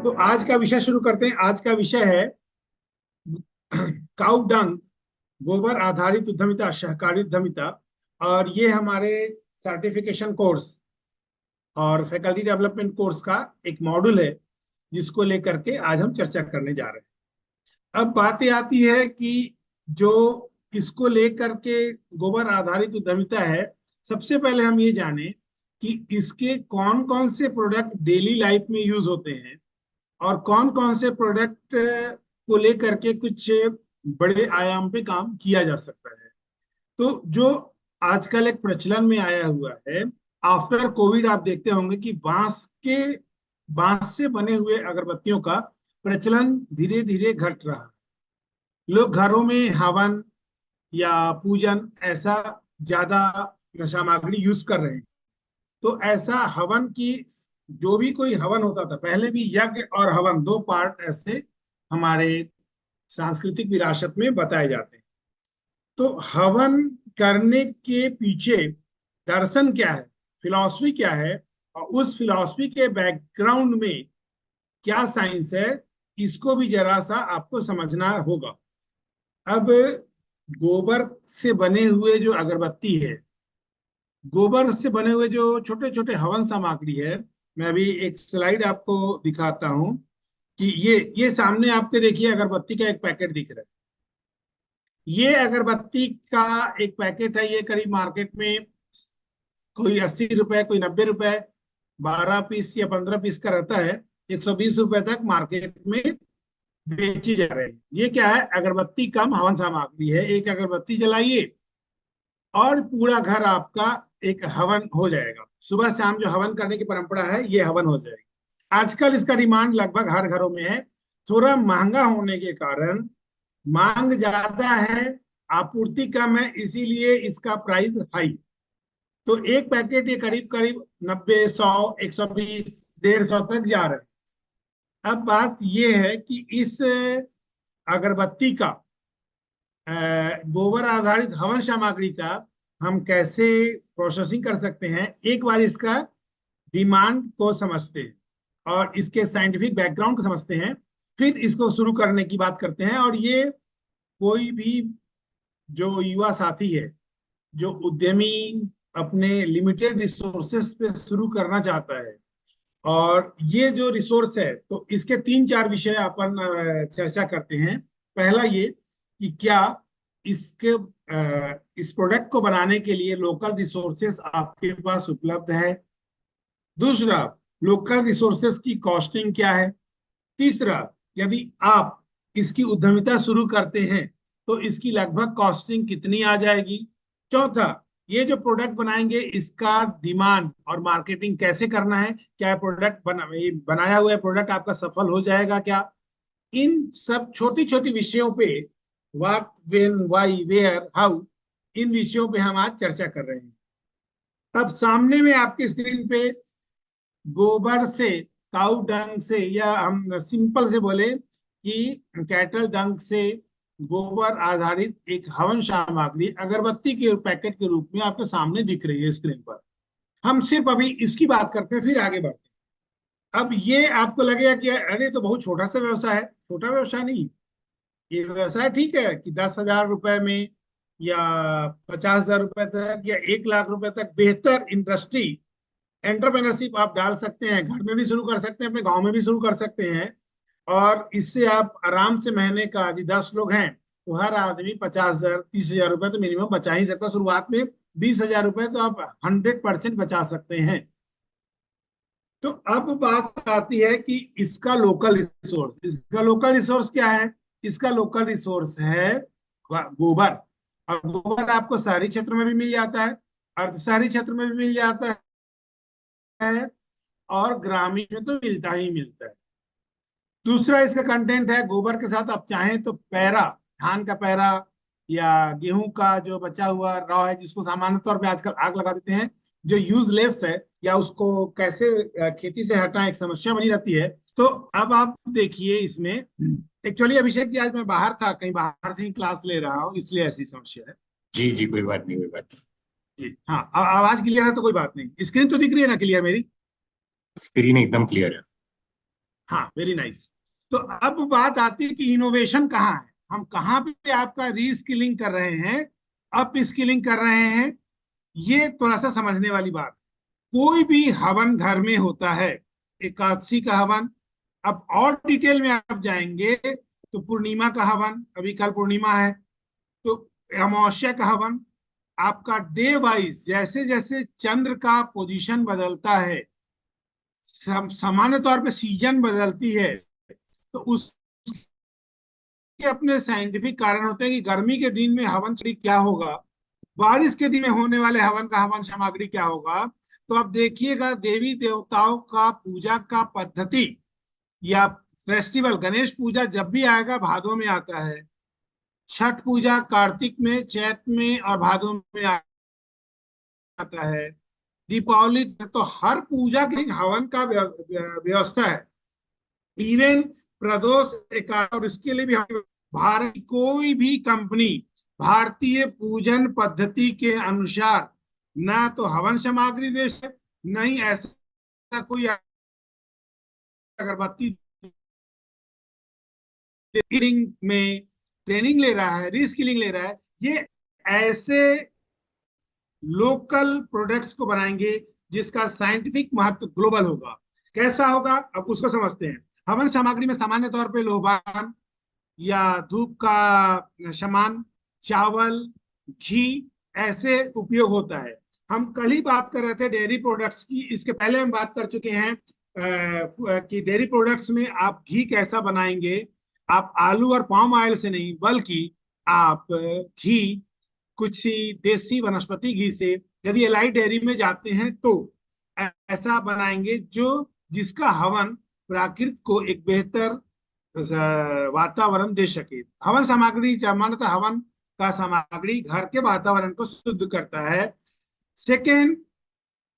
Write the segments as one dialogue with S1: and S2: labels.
S1: तो आज का विषय शुरू करते हैं। आज का विषय है काउ डंग, गोबर आधारित उद्यमिता, सहकारी उद्यमिता। और ये हमारे सर्टिफिकेशन कोर्स और फैकल्टी डेवलपमेंट कोर्स का एक मॉड्यूल है, जिसको लेकर के आज हम चर्चा करने जा रहे हैं। अब बात ये आती है कि जो इसको लेकर के गोबर आधारित उद्यमिता है, सबसे पहले हम ये जाने कि इसके कौन कौन से प्रोडक्ट डेली लाइफ में यूज होते हैं और कौन कौन से प्रोडक्ट को लेकर के कुछ बड़े आयाम पे काम किया जा सकता है। तो जो आजकल एक प्रचलन में आया हुआ है, आफ्टर कोविड, आप देखते होंगे कि बांस से बने हुए अगरबत्तियों का प्रचलन धीरे धीरे घट रहा है। लोग घरों में हवन या पूजन ऐसा ज्यादा सामग्री यूज कर रहे हैं। तो ऐसा हवन की, जो भी कोई हवन होता था पहले, भी यज्ञ और हवन दो पार्ट ऐसे हमारे सांस्कृतिक विरासत में बताए जाते हैं। तो हवन करने के पीछे दर्शन क्या है, फिलॉसफी क्या है, और उस फिलॉसफी के बैकग्राउंड में क्या साइंस है, इसको भी जरा सा आपको समझना होगा। अब गोबर से बने हुए जो अगरबत्ती है, गोबर से बने हुए जो छोटे छोटे हवन सामग्री है, मैं अभी एक स्लाइड आपको दिखाता हूं कि ये सामने आपके देखिए अगरबत्ती का एक पैकेट दिख रहा है। ये अगरबत्ती का एक पैकेट है। ये करीब मार्केट में कोई 80 रुपए, कोई 90 रुपए, 12 पीस या 15 पीस का रहता है। 120 रुपए तक मार्केट में बेची जा रही है। ये क्या है? अगरबत्ती कम हवन सामग्री है। एक अगरबत्ती जलाइए और पूरा घर आपका एक हवन हो जाएगा। सुबह शाम जो हवन करने की परंपरा है, ये हवन हो जाएगी। आजकल इसका डिमांड लगभग हर घरों में है। थोड़ा महंगा होने के कारण मांग ज्यादा है, आपूर्ति कम है, इसीलिए इसका प्राइस हाई। तो एक पैकेट ये करीब करीब 90, 100, 120, 150 तक जा रहे हैं। अब बात ये है कि इस अगरबत्ती का, गोबर आधारित हवन सामग्री का, हम कैसे प्रोसेसिंग कर सकते हैं। एक बार इसका डिमांड को समझते हैं और इसके साइंटिफिक बैकग्राउंड को समझते हैं, फिर इसको शुरू करने की बात करते हैं। और ये कोई भी जो युवा साथी है, जो उद्यमी अपने लिमिटेड रिसोर्सेस पे शुरू करना चाहता है, और ये जो रिसोर्स है, तो इसके 3-4 विषय अपन चर्चा करते हैं। पहला ये कि क्या इसके इस प्रोडक्ट को बनाने के लिए लोकल रिसोर्सेस आपके पास उपलब्ध है। दूसरा, लोकल रिसोर्सेस की कॉस्टिंग क्या है। तीसरा, यदि आप इसकी उद्यमिता शुरू करते हैं तो इसकी लगभग कॉस्टिंग कितनी आ जाएगी। चौथा, ये जो प्रोडक्ट बनाएंगे इसका डिमांड और मार्केटिंग कैसे करना है। क्या प्रोडक्ट बनाया हुआ प्रोडक्ट आपका सफल हो जाएगा क्या। इन सब छोटी छोटी विषयों पे, what, when, why, where, how, इन विषयों पे हम आज चर्चा कर रहे हैं। अब सामने में आपकी स्क्रीन पे गोबर से, काउ डंग से, या हम सिंपल से बोले कि कैटल डंग से गोबर आधारित एक हवन सामग्री अगरबत्ती के पैकेट के रूप में आपके सामने दिख रही है स्क्रीन पर। हम सिर्फ अभी इसकी बात करते हैं, फिर आगे बढ़ते हैं। अब ये आपको लगेगा कि अरे तो बहुत छोटा सा व्यवसाय है। छोटा व्यवसाय नहीं, ये व्यवसाय ठीक है कि 10,000 रुपए में या 50,000 रुपए तक या 1 लाख रुपए तक बेहतर इंडस्ट्री, एंटरप्रेन्योरशिप आप डाल सकते हैं। घर में भी शुरू कर सकते हैं, अपने गांव में भी शुरू कर सकते हैं। और इससे आप आराम से महीने का, यदि 10 लोग हैं तो हर आदमी 50,000, 30,000 रुपए तो मिनिमम बचा ही सकता है। शुरुआत में 20,000 रुपए तो आप 100% बचा सकते हैं। तो अब बात आती है कि इसका लोकल रिसोर्स। इसका लोकल रिसोर्स क्या है? इसका लोकल रिसोर्स है गोबर। और गोबर आपको शहरी क्षेत्र में भी मिल जाता है, अर्ध शहरी क्षेत्र में भी मिल जाता है, और ग्रामीण में तो मिलता ही मिलता है। दूसरा इसका कंटेंट है, गोबर के साथ आप चाहें तो पैरा, धान का पैरा या गेहूं का जो बचा हुआ रॉ है, जिसको सामान्य तौर पे आजकल आग लगा देते हैं, जो यूजलेस है, या उसको कैसे खेती से हटाएं, एक समस्या बनी रहती है। तो अब आप देखिए इसमें, एक्चुअली अभिषेक जी, आज मैं बाहर था, कहीं बाहर से ही क्लास ले रहा हूँ, इसलिए ऐसी समस्या है।
S2: जी जी, कोई बात नहीं, कोई बात नहीं।
S1: जी हाँ, आवाज क्लियर है तो कोई बात नहीं। स्क्रीन तो दिख रही है ना क्लियर मेरी?
S2: स्क्रीन एकदम क्लियर है।
S1: हाँ, वेरी नाइस। तो अब बात आती है कि इनोवेशन कहाँ है, हम कहाँ पे आपका रीस्किलिंग कर रहे हैं, अप स्किलिंग कर रहे हैं। ये थोड़ा सा समझने वाली बात। कोई भी हवन घर में होता है, एकादशी का हवन, अब और डिटेल में आप जाएंगे तो पूर्णिमा का हवन, अभी कल पूर्णिमा है, तो अमावस्या का हवन, आपका डे वाइज जैसे जैसे चंद्र का पोजीशन बदलता है, सामान्य तौर पे सीजन बदलती है, तो उसके अपने साइंटिफिक कारण होते हैं कि गर्मी के दिन में हवन क्या होगा, बारिश के दिन में होने वाले हवन का हवन सामग्री क्या होगा। तो अब देखिएगा, देवी देवताओं का पूजा का पद्धति या फेस्टिवल, गणेश पूजा जब भी आएगा भादों में आता है, छठ पूजा कार्तिक में, चैत में और भादों में आता है, दीपावली, तो हर पूजा के लिए हवन का व्यवस्था है। इवन प्रदोष एकादशी, और इसके लिए भी भारत की कोई भी कंपनी भारतीय पूजन पद्धति के अनुसार ना तो हवन सामग्री देश है, नहीं ऐसा कोई अगरबत्ती में ट्रेनिंग ले रहा है, रीस्किलिंग ले रहा है। ये ऐसे लोकल प्रोडक्ट्स को बनाएंगे जिसका साइंटिफिक महत्व ग्लोबल होगा। कैसा होगा, अब उसको समझते हैं। हवन सामग्री में सामान्य तौर पे लोबान या धूप का सामान, चावल, घी, ऐसे उपयोग होता है। हम कल ही बात कर रहे थे डेयरी प्रोडक्ट्स की, इसके पहले हम बात कर चुके हैं कि डेयरी प्रोडक्ट्स में आप घी कैसा बनाएंगे। आप आलू और पाम ऑयल से नहीं, बल्कि आप घी कुछ ही देसी वनस्पति घी से, यदि एलाइट डेयरी में जाते हैं तो ऐसा बनाएंगे जो जिसका हवन प्राकृतिक को एक बेहतर वातावरण दे सके। हवन सामग्री सामान्यतः हवन का सामग्री घर के वातावरण को शुद्ध करता है। सेकेंड,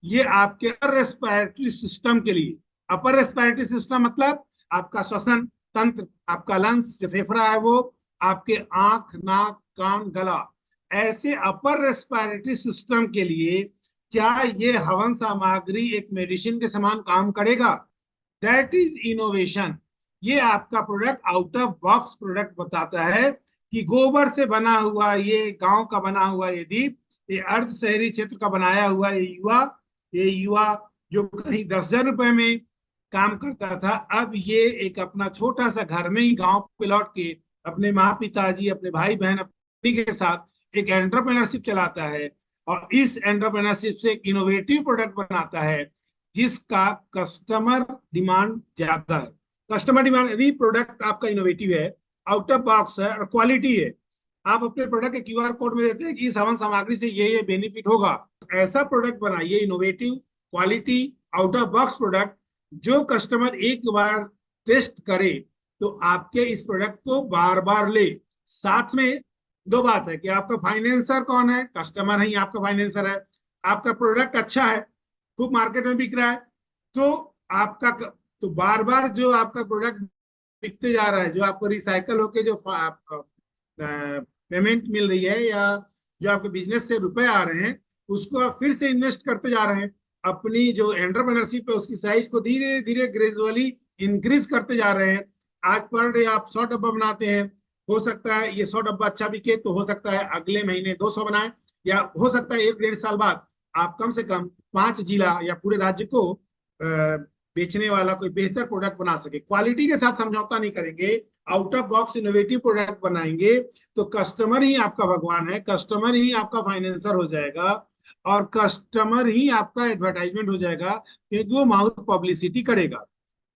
S1: ये आपके अपर रेस्पिरेटरी सिस्टम के लिए, अपर रेस्पिरेटरी सिस्टम मतलब आपका श्वसन तंत्र, आपका लंग्स जो फेफड़ा है वो, आपके आंख, नाक, कान, गला, ऐसे अपर रेस्पिरेटरी सिस्टम के लिए क्या ये हवन सामग्री एक मेडिसिन के समान काम करेगा? That is innovation. ये आपका product out of box product बताता है कि गोबर से बना हुआ, ये गांव का बना हुआ ये दीप, ये अर्ध शहरी क्षेत्र का बनाया हुआ ये युवा जो कहीं 10,000 रुपए में काम करता था, अब ये एक अपना छोटा सा घर में ही गांव पे लौट के अपने माँ पिताजी, अपने भाई बहन, अपनी के साथ एक एंटरप्रेन्योरशिप चलाता है, और इस एंटरप्रेन्योरशिप से एक इनोवेटिव प्रोडक्ट बनाता है जिसका कस्टमर डिमांड ज्यादा है। कस्टमर डिमांड, यदि प्रोडक्ट आपका इनोवेटिव है, आउट ऑफ बॉक्स है और क्वालिटी है, आप अपने प्रोडक्ट के क्यूआर कोड में देते हैं कि इस हवन सामग्री से ये बेनिफिट होगा, ऐसा प्रोडक्ट बनाइए innovative, quality, out of box product, जो कस्टमर एक बार टेस्ट करे तो आपके इस प्रोडक्ट को बार बार ले। साथ में दो बात है कि आपका फाइनेंसर कौन है, कस्टमर ही आपका फाइनेंसर है। आपका प्रोडक्ट अच्छा है, खूब मार्केट में बिक रहा है, तो आपका तो बार बार जो आपका प्रोडक्ट बिकते जा रहा है, जो आपको रिसाइकल होके जो पेमेंट मिल रही है या जो आपके बिजनेस से रुपए आ रहे हैं, उसको आप फिर से इन्वेस्ट करते जा रहे हैं। अपनी जो एंटरप्रेन्योरशिप है उसकी साइज को धीरे धीरे ग्रेजुअली इंक्रीज करते जा रहे हैं। आज पर डे आप 100 डब्बा बनाते हैं, हो सकता है ये 100 डब्बा अच्छा बिके, तो हो सकता है अगले महीने 200 बनाए, या हो सकता है 1-1.5 साल बाद आप कम से कम 5 जिला या पूरे राज्य को बेचने वाला कोई बेहतर प्रोडक्ट बना सके। क्वालिटी के साथ समझौता नहीं करेंगे, out of box innovative product बनाएंगे, तो कस्टमर ही आपका भगवान है, कस्टमर ही आपका फाइनेंसर हो जाएगा, और कस्टमर ही आपका एडवर्टाइजमेंट हो जाएगा, क्योंकि वो माउथ पब्लिसिटी करेगा।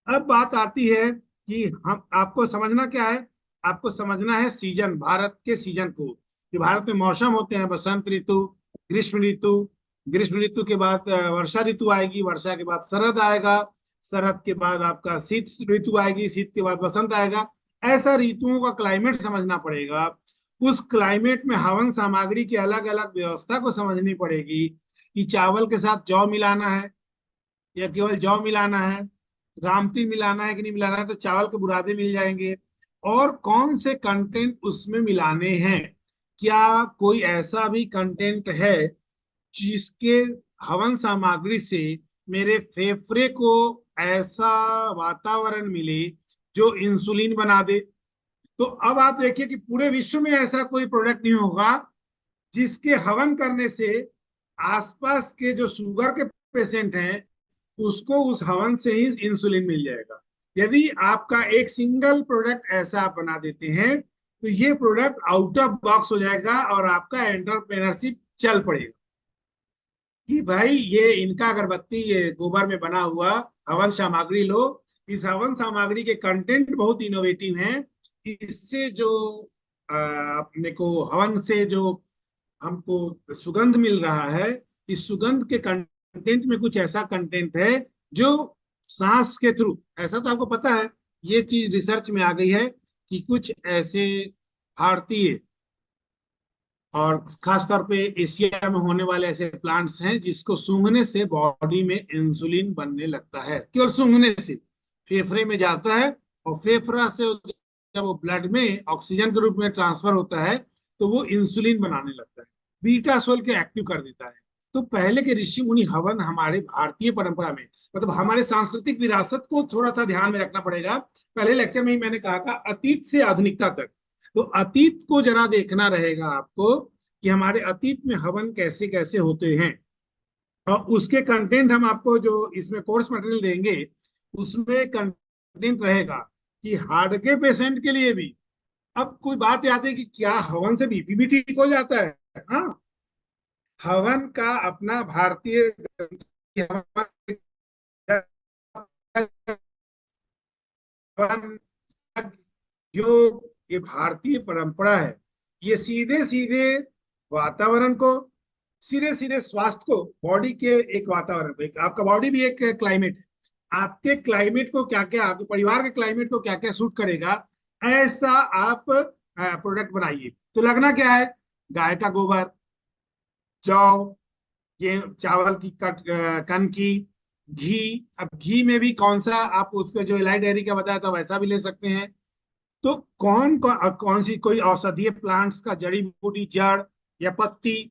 S1: अब बात आती है कि हम आपको समझना क्या है, आपको समझना है सीजन, भारत के सीजन को, कि भारत में मौसम होते हैं, बसंत ऋतु, ग्रीष्म ऋतु, ग्रीष्म ऋतु के बाद वर्षा ऋतु आएगी, वर्षा के बाद शरद आएगा, शरद के बाद आपका शीत ऋतु आएगी, शीत के बाद बसंत आएगा। ऐसा ऋतुओं का क्लाइमेट समझना पड़ेगा। उस क्लाइमेट में हवन सामग्री की अलग अलग व्यवस्था को समझनी पड़ेगी कि चावल के साथ जौ मिलाना है या केवल जौ मिलाना है, रामतिल मिलाना है कि नहीं मिलाना है, तो चावल के बुरादे मिल जाएंगे, और कौन से कंटेंट उसमें मिलाने हैं। क्या कोई ऐसा भी कंटेंट है जिसके हवन सामग्री से मेरे फेफड़े को ऐसा वातावरण मिले जो इंसुलिन बना दे। तो अब आप देखिए कि पूरे विश्व में ऐसा कोई प्रोडक्ट नहीं होगा जिसके हवन करने से आसपास के जो शुगर के पेशेंट हैं उसको उस हवन से ही इंसुलिन मिल जाएगा। यदि आपका एक सिंगल प्रोडक्ट ऐसा आप बना देते हैं तो ये प्रोडक्ट आउट ऑफ बॉक्स हो जाएगा और आपका एंटरप्रेन्योरशिप चल पड़ेगा कि भाई ये इनका अगरबत्ती, ये गोबर में बना हुआ हवन सामग्री लो। इस हवन सामग्री के कंटेंट बहुत इनोवेटिव हैं। इससे जो अपने को हवन से जो हमको सुगंध मिल रहा है, इस सुगंध के कंटेंट में कुछ ऐसा कंटेंट है जो सांस के थ्रू, ऐसा तो आपको पता है, ये चीज रिसर्च में आ गई है कि कुछ ऐसे भारतीय और खासतौर पे एशिया में होने वाले ऐसे प्लांट्स हैं जिसको सूंघने से बॉडी में इंसुलिन बनने लगता है। केवल सूंघने से फेफड़े में जाता है और फेफड़ा से जब वो ब्लड में ऑक्सीजन के रूप में ट्रांसफर होता है तो वो इंसुलिन बनाने लगता है, बीटा सोल के एक्टिव कर देता है। तो पहले के ऋषि मुनि हवन हमारे भारतीय परंपरा में, मतलब हमारे सांस्कृतिक विरासत को थोड़ा सा ध्यान में रखना पड़ेगा। पहले लेक्चर में ही मैंने कहा था अतीत से आधुनिकता तक, तो अतीत को जरा देखना रहेगा आपको कि हमारे अतीत में हवन कैसे कैसे होते हैं। और उसके कंटेंट हम आपको जो इसमें कोर्स मटेरियल देंगे उसमें कंटेंट रहेगा कि हार्ट के पेशेंट के लिए भी। अब कोई बात आती है कि क्या हवन से बीपी भी ठीक हो जाता है? हाँ, हवन का अपना भारतीय हवन जो ये भारतीय परंपरा है, ये सीधे सीधे वातावरण को, सीधे सीधे स्वास्थ्य को, बॉडी के एक वातावरण को, एक आपका बॉडी भी एक क्लाइमेट है, आपके क्लाइमेट को क्या क्या, आपके परिवार के क्लाइमेट को क्या क्या सूट करेगा, ऐसा आप प्रोडक्ट बनाइए। तो लगना क्या है, गाय का गोबर, जौ, ये चावल की कन की, घी। अब घी में भी कौन सा, आप उसको जो इलाय डेयरी का बताया था वैसा भी ले सकते हैं। तो कौन सी कोई औषधीय प्लांट्स का जड़ी बूटी, जड़ या पत्ती,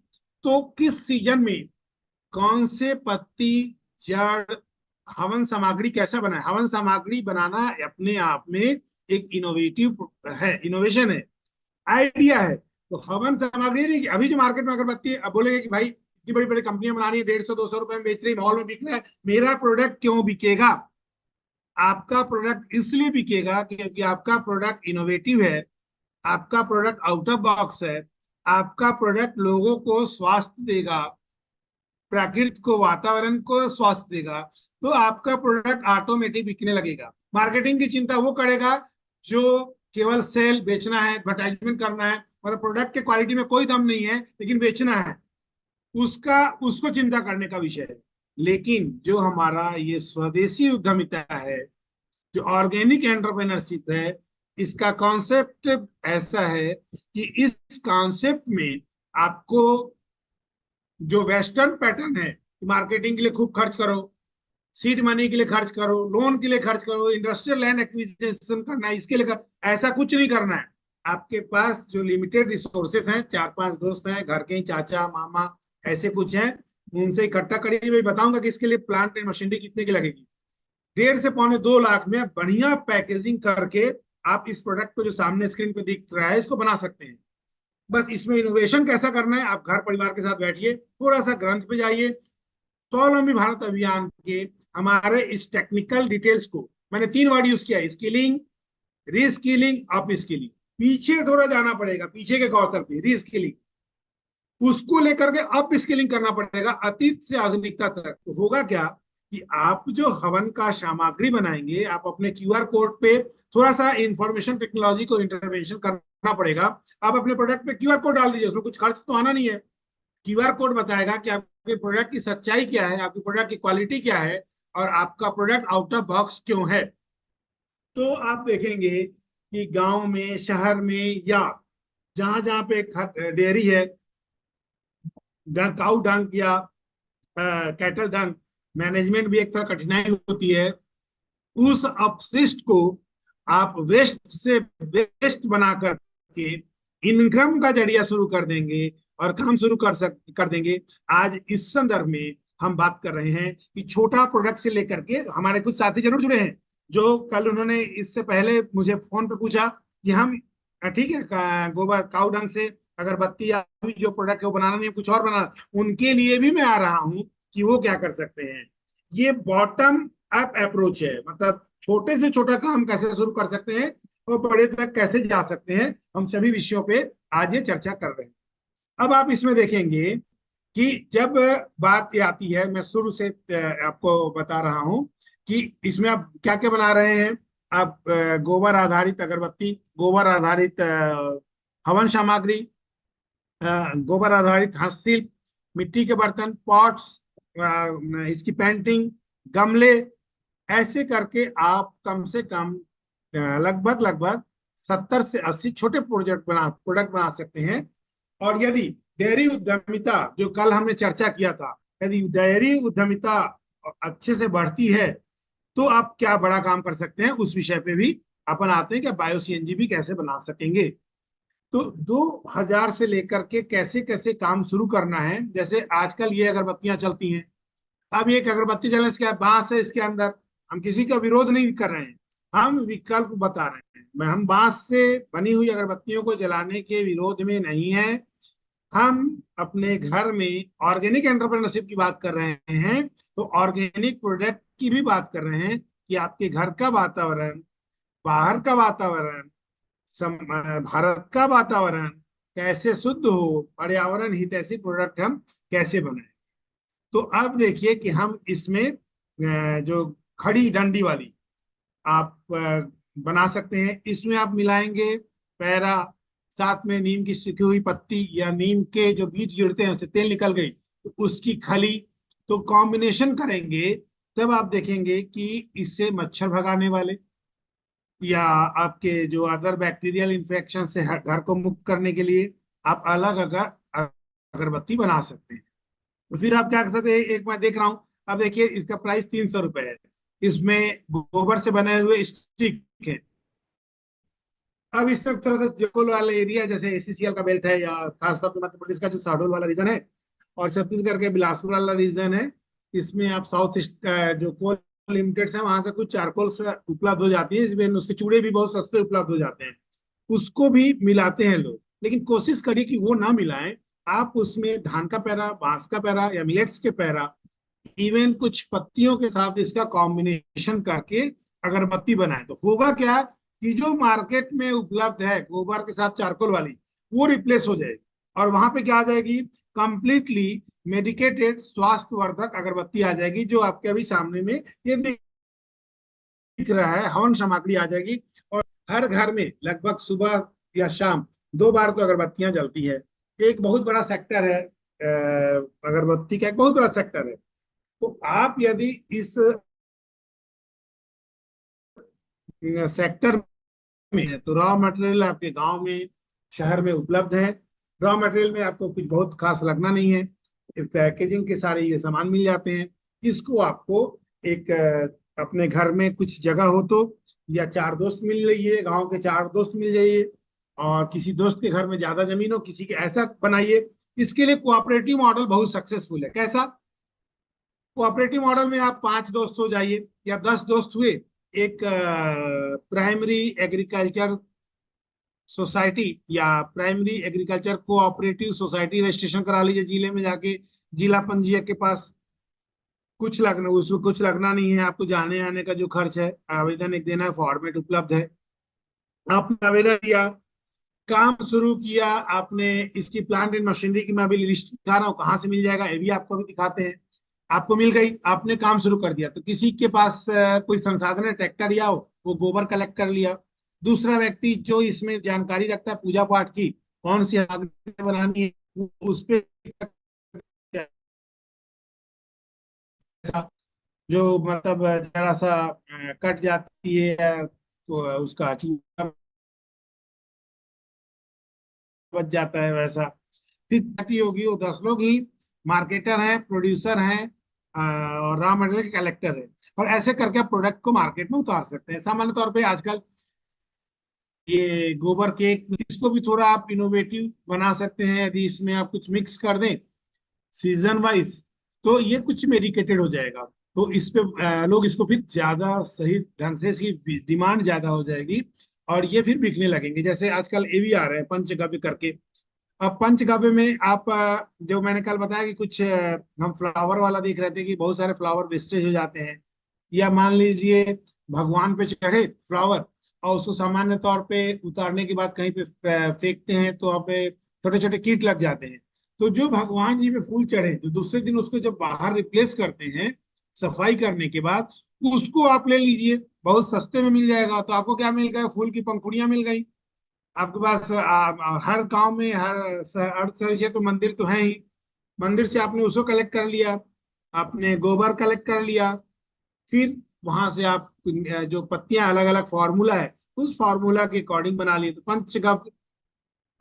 S1: तो किस सीजन में कौन से पत्ती, जड़, हवन सामग्री कैसा बना है। हवन सामग्री बनाना अपने आप में एक इनोवेटिव है, इनोवेशन है, आइडिया है। तो हवन सामग्री नहीं, अभी जो मार्केट में अगरबत्ती अब बोलेगे कि भाई इतनी बड़ी बड़ी कंपनियां बना रही है, 150-200 रुपए में बेच रही, मॉल में बिक रहा है, मेरा प्रोडक्ट क्यों बिकेगा? आपका प्रोडक्ट इसलिए बिकेगा क्योंकि आपका प्रोडक्ट इनोवेटिव है, आपका प्रोडक्ट आउट ऑफ बॉक्स है, आपका प्रोडक्ट लोगों को स्वास्थ्य देगा, प्रकृति को, वातावरण को स्वास्थ्य देगा। तो आपका प्रोडक्ट ऑटोमेटिक बिकने लगेगा। मार्केटिंग की चिंता वो करेगा जो केवल सेल, बेचना है, एडवर्टाइजमेंट करना है, मतलब प्रोडक्ट के क्वालिटी में कोई दम नहीं है लेकिन बेचना है, उसका उसको चिंता करने का विषय है। लेकिन जो हमारा ये स्वदेशी उद्यमिता है, जो ऑर्गेनिक एंटरप्रेन्योरशिप है, इसका कॉन्सेप्ट ऐसा है कि इस कॉन्सेप्ट में आपको जो वेस्टर्न पैटर्न है, मार्केटिंग के लिए खूब खर्च करो, सीड मनी के लिए खर्च करो, लोन के लिए खर्च करो, इंडस्ट्रियल लैंड एक्विजिशन करना है, इसके लिए ऐसा कुछ नहीं करना है। आपके पास जो लिमिटेड रिसोर्सेस हैं, 4-5 दोस्त हैं, घर के ही चाचा मामा ऐसे कुछ हैं, उनसे इकट्ठा करिए। मैं बताऊंगा कि इसके लिए प्लांट एंड मशीनरी कितने की लगेगी। 1.5 से 2.25 लाख में बढ़िया पैकेजिंग करके आप इस प्रोडक्ट को जो सामने स्क्रीन पे दिख रहा है इसको बना सकते हैं। बस इसमें इनोवेशन कैसा करना है, आप घर परिवार के साथ बैठिए, थोड़ा सा ग्रंथ पे जाइए। स्वावलंबी भारत अभियान के हमारे इस टेक्निकल डिटेल्स को मैंने 3 वर्ड यूज किया, स्किलिंग, रीस्किलिंग, अप स्किलिंग। पीछे थोड़ा जाना पड़ेगा, पीछे के कौशल पे रीस्किलिंग, उसको लेकर के अप स्किलिंग करना पड़ेगा अतीत से आधुनिकता तक। तो होगा क्या कि आप जो हवन का सामग्री बनाएंगे, आप अपने क्यूआर कोड पे थोड़ा सा इंफॉर्मेशन टेक्नोलॉजी को इंटरवेंशन करना पड़ेगा। आप अपने प्रोडक्ट पे क्यूआर कोड डाल दीजिए, उसमें कुछ खर्च तो आना नहीं है। क्यूआर कोड बताएगा कि आपके प्रोडक्ट की सच्चाई क्या है, आपके प्रोडक्ट की क्वालिटी क्या है और आपका प्रोडक्ट आउट ऑफ बॉक्स क्यों है। तो आप देखेंगे कि गांव में, शहर में, या जहां जहां पे डेयरी है, काउ डंक या कैटल डंक मैनेजमेंट भी एक तरह कठिनाई होती है, उस अपशिष्ट को आप वेस्ट से बेस्ट बना करके इनकम का जरिया शुरू कर देंगे और काम शुरू कर देंगे। आज इस संदर्भ में हम बात कर रहे हैं कि छोटा प्रोडक्ट से लेकर के, हमारे कुछ साथी जरूर जुड़े हैं जो कल उन्होंने इससे पहले मुझे फोन पे पूछा कि हम ठीक है गोबर काऊ डंग से अगरबत्ती या अभी जो प्रोडक्ट है वो बनाना नहीं है, कुछ और बनाना, उनके लिए भी मैं आ रहा हूँ कि वो क्या कर सकते हैं। ये बॉटम अप अप्रोच है, मतलब छोटे से छोटा काम कैसे शुरू कर सकते हैं और बड़े तक कैसे जा सकते हैं, हम सभी विषयों पे आज ये चर्चा कर रहे हैं। अब आप इसमें देखेंगे कि जब बात ये आती है, मैं शुरू से आपको बता रहा हूं कि इसमें आप क्या क्या बना रहे हैं। आप गोबर आधारित अगरबत्ती, गोबर आधारित हवन सामग्री, गोबर आधारित हस्तशिल्प, मिट्टी के बर्तन, पॉट्स, इसकी पेंटिंग, गमले, ऐसे करके आप कम से कम लगभग लगभग 70 से 80 छोटे प्रोडक्ट बना सकते हैं। और यदि डेयरी उद्यमिता, जो कल हमने चर्चा किया था, यदि डेयरी उद्यमिता अच्छे से बढ़ती है तो आप क्या बड़ा काम कर सकते हैं, उस विषय पे भी अपन आते हैं कि बायो सीएनजी भी कैसे बना सकेंगे। तो 2000 से लेकर के कैसे कैसे काम शुरू करना है। जैसे आजकल ये अगरबत्तियां चलती हैं, अब एक अगरबत्ती चलने, इसके बांस है इसके अंदर, हम किसी का विरोध नहीं कर रहे हैं, हम विकल्प बता रहे हैं। मैं हम बांस से बनी हुई अगरबत्तियों को जलाने के विरोध में नहीं है, हम अपने घर में ऑर्गेनिक एंटरप्रेन्योरशिप की बात कर रहे हैं, तो ऑर्गेनिक प्रोडक्ट की भी बात कर रहे हैं कि आपके घर का वातावरण, बाहर का वातावरण, भारत का वातावरण कैसे शुद्ध हो, पर्यावरण हितैषी प्रोडक्ट हम कैसे बनाएं। तो अब देखिए कि हम इसमें जो खड़ी डंडी वाली आप बना सकते हैं, इसमें आप मिलाएंगे पैरा, साथ में नीम की सूखी हुई पत्ती या नीम के जो बीज गिरते हैं उससे तेल निकल गई तो उसकी खली, तो कॉम्बिनेशन करेंगे, तब आप देखेंगे कि इससे मच्छर भगाने वाले या आपके जो अदर बैक्टीरियल इन्फेक्शन से घर को मुक्त करने के लिए आप अलग अगर अगरबत्ती बना सकते हैं। तो फिर आप क्या कर सकते हैं, एक मैं देख रहा हूं, अब देखिए इसका प्राइस 300 रुपए है, इसमें गोबर से बने हुए स्टिक है। अब इस तरह से जंगल वाला एरिया जैसे एसीसीएल का बेल्ट है, या खासतौर पर मध्य प्रदेश का जो शहडोल वाला रीजन है और छत्तीसगढ़ के बिलासपुर वाला रीजन है, इसमें आप साउथ ईस्ट जो कोल लिमिटेड है वहां से कुछ चारकोल से उपलब्ध हो जाती है, इसमें उसके चूड़े भी बहुत सस्ते उपलब्ध हो जाते हैं, उसको भी मिलाते हैं लोग। लेकिन कोशिश करिए कि वो ना मिलाएं, आप उसमें धान का पैरा, बांस का पैरा या मिलेट्स के पैरा, इवन कुछ पत्तियों के साथ इसका कॉम्बिनेशन करके अगरबत्ती बनाए, तो होगा क्या कि जो मार्केट में उपलब्ध है गोबर के साथ चारकोल वाली, वो रिप्लेस हो जाएगी और वहां पे क्या आ जाएगी, कंप्लीटली मेडिकेटेड स्वास्थ्यवर्धक अगरबत्ती आ जाएगी, जो आपके अभी सामने में ये दिख रहा है, हवन सामग्री आ जाएगी। और हर घर में लगभग सुबह या शाम 2 बार तो अगरबत्तियां जलती है। एक बहुत बड़ा सेक्टर है, अगरबत्ती का एक बहुत बड़ा सेक्टर है। तो आप यदि इस सेक्टर में है तो रॉ मटेरियल आपके गांव में, शहर में उपलब्ध है। रॉ मटेरियल में आपको कुछ बहुत खास लगना नहीं है, पैकेजिंग के सारे ये सामान मिल जाते हैं। इसको आपको एक अपने घर में कुछ जगह हो तो, या 4 दोस्त मिल लीजिए, गांव के 4 दोस्त मिल जाइए, और किसी दोस्त के घर में ज्यादा जमीन हो किसी के, ऐसा बनाइए। इसके लिए कोऑपरेटिव मॉडल बहुत सक्सेसफुल है। कैसा कोऑपरेटिव मॉडल में, आप 5 दोस्त हो जाइए या 10 दोस्त हुए, एक प्राइमरी एग्रीकल्चर सोसाइटी या primary agriculture cooperative society registration करा लीजिए जिले में जाके, जिला पंजीयक के पास। कुछ लगना, उसमें कुछ लगना नहीं है आपको, जाने आने का जो खर्च है, आवेदन एक देना है, फॉर्मेट उपलब्ध है, आपने आवेदन दिया, काम शुरू किया आपने। इसकी प्लांट एंड मशीनरी की मैं अभी लिस्ट दिखा रहा हूँ, कहाँ से मिल जाएगा ये भी आपको अभी दिखाते हैं। आपको मिल गई, आपने काम शुरू कर दिया, तो किसी के पास कोई संसाधन है, ट्रैक्टर या हो, वो गोबर कलेक्ट कर लिया। दूसरा व्यक्ति जो इसमें जानकारी रखता है पूजा पाठ की, कौन सी सामग्री बनानी है, उस पे जो मतलब जरा सा कट जाती है तो उसका चूड़ा बच जाता है, वैसा। फिर पार्टी होगी, वो 10 लोग ही मार्केटर हैं, प्रोड्यूसर हैं, और रॉ मटेरियल के कलेक्टर है। और ऐसे करके आप प्रोडक्ट को मार्केट में उतार सकते हैं। सामान्य तौर पे आजकल ये गोबर केक, इसको भी थोड़ा आप इनोवेटिव बना सकते हैं, यदि इसमें आप कुछ मिक्स कर दें सीजन वाइज, तो ये कुछ मेडिकेटेड हो जाएगा। तो इस पे लोग इसको फिर ज्यादा सही ढंग से, इसकी डिमांड ज्यादा हो जाएगी और ये फिर बिकने लगेंगे। जैसे आजकल ये भी आ रहे हैं पंचगव्य करके। अब पंचकाव्य में आप जो मैंने कल बताया कि कुछ हम फ्लावर वाला देख रहे थे कि बहुत सारे फ्लावर वेस्टेज हो जाते हैं। या मान लीजिए भगवान पे चढ़े फ्लावर और उसको सामान्य तौर पे उतारने के बाद कहीं पे फेंकते हैं तो वहाँ पे छोटे छोटे कीट लग जाते हैं। तो जो भगवान जी पे फूल चढ़े तो दूसरे दिन उसको जब बाहर रिप्लेस करते हैं सफाई करने के बाद, उसको आप ले लीजिए, बहुत सस्ते में मिल जाएगा। तो आपको क्या मिल गया? फूल की पंखुड़ियां मिल गई आपके पास। हर गांव में, हर अर्ध से तो मंदिर तो है ही। मंदिर से आपने उसको कलेक्ट कर लिया, आपने गोबर कलेक्ट कर लिया, फिर वहां से आप जो पत्तियां अलग अलग फार्मूला है उस फार्मूला के अकॉर्डिंग बना लिए। तो पंचगव्य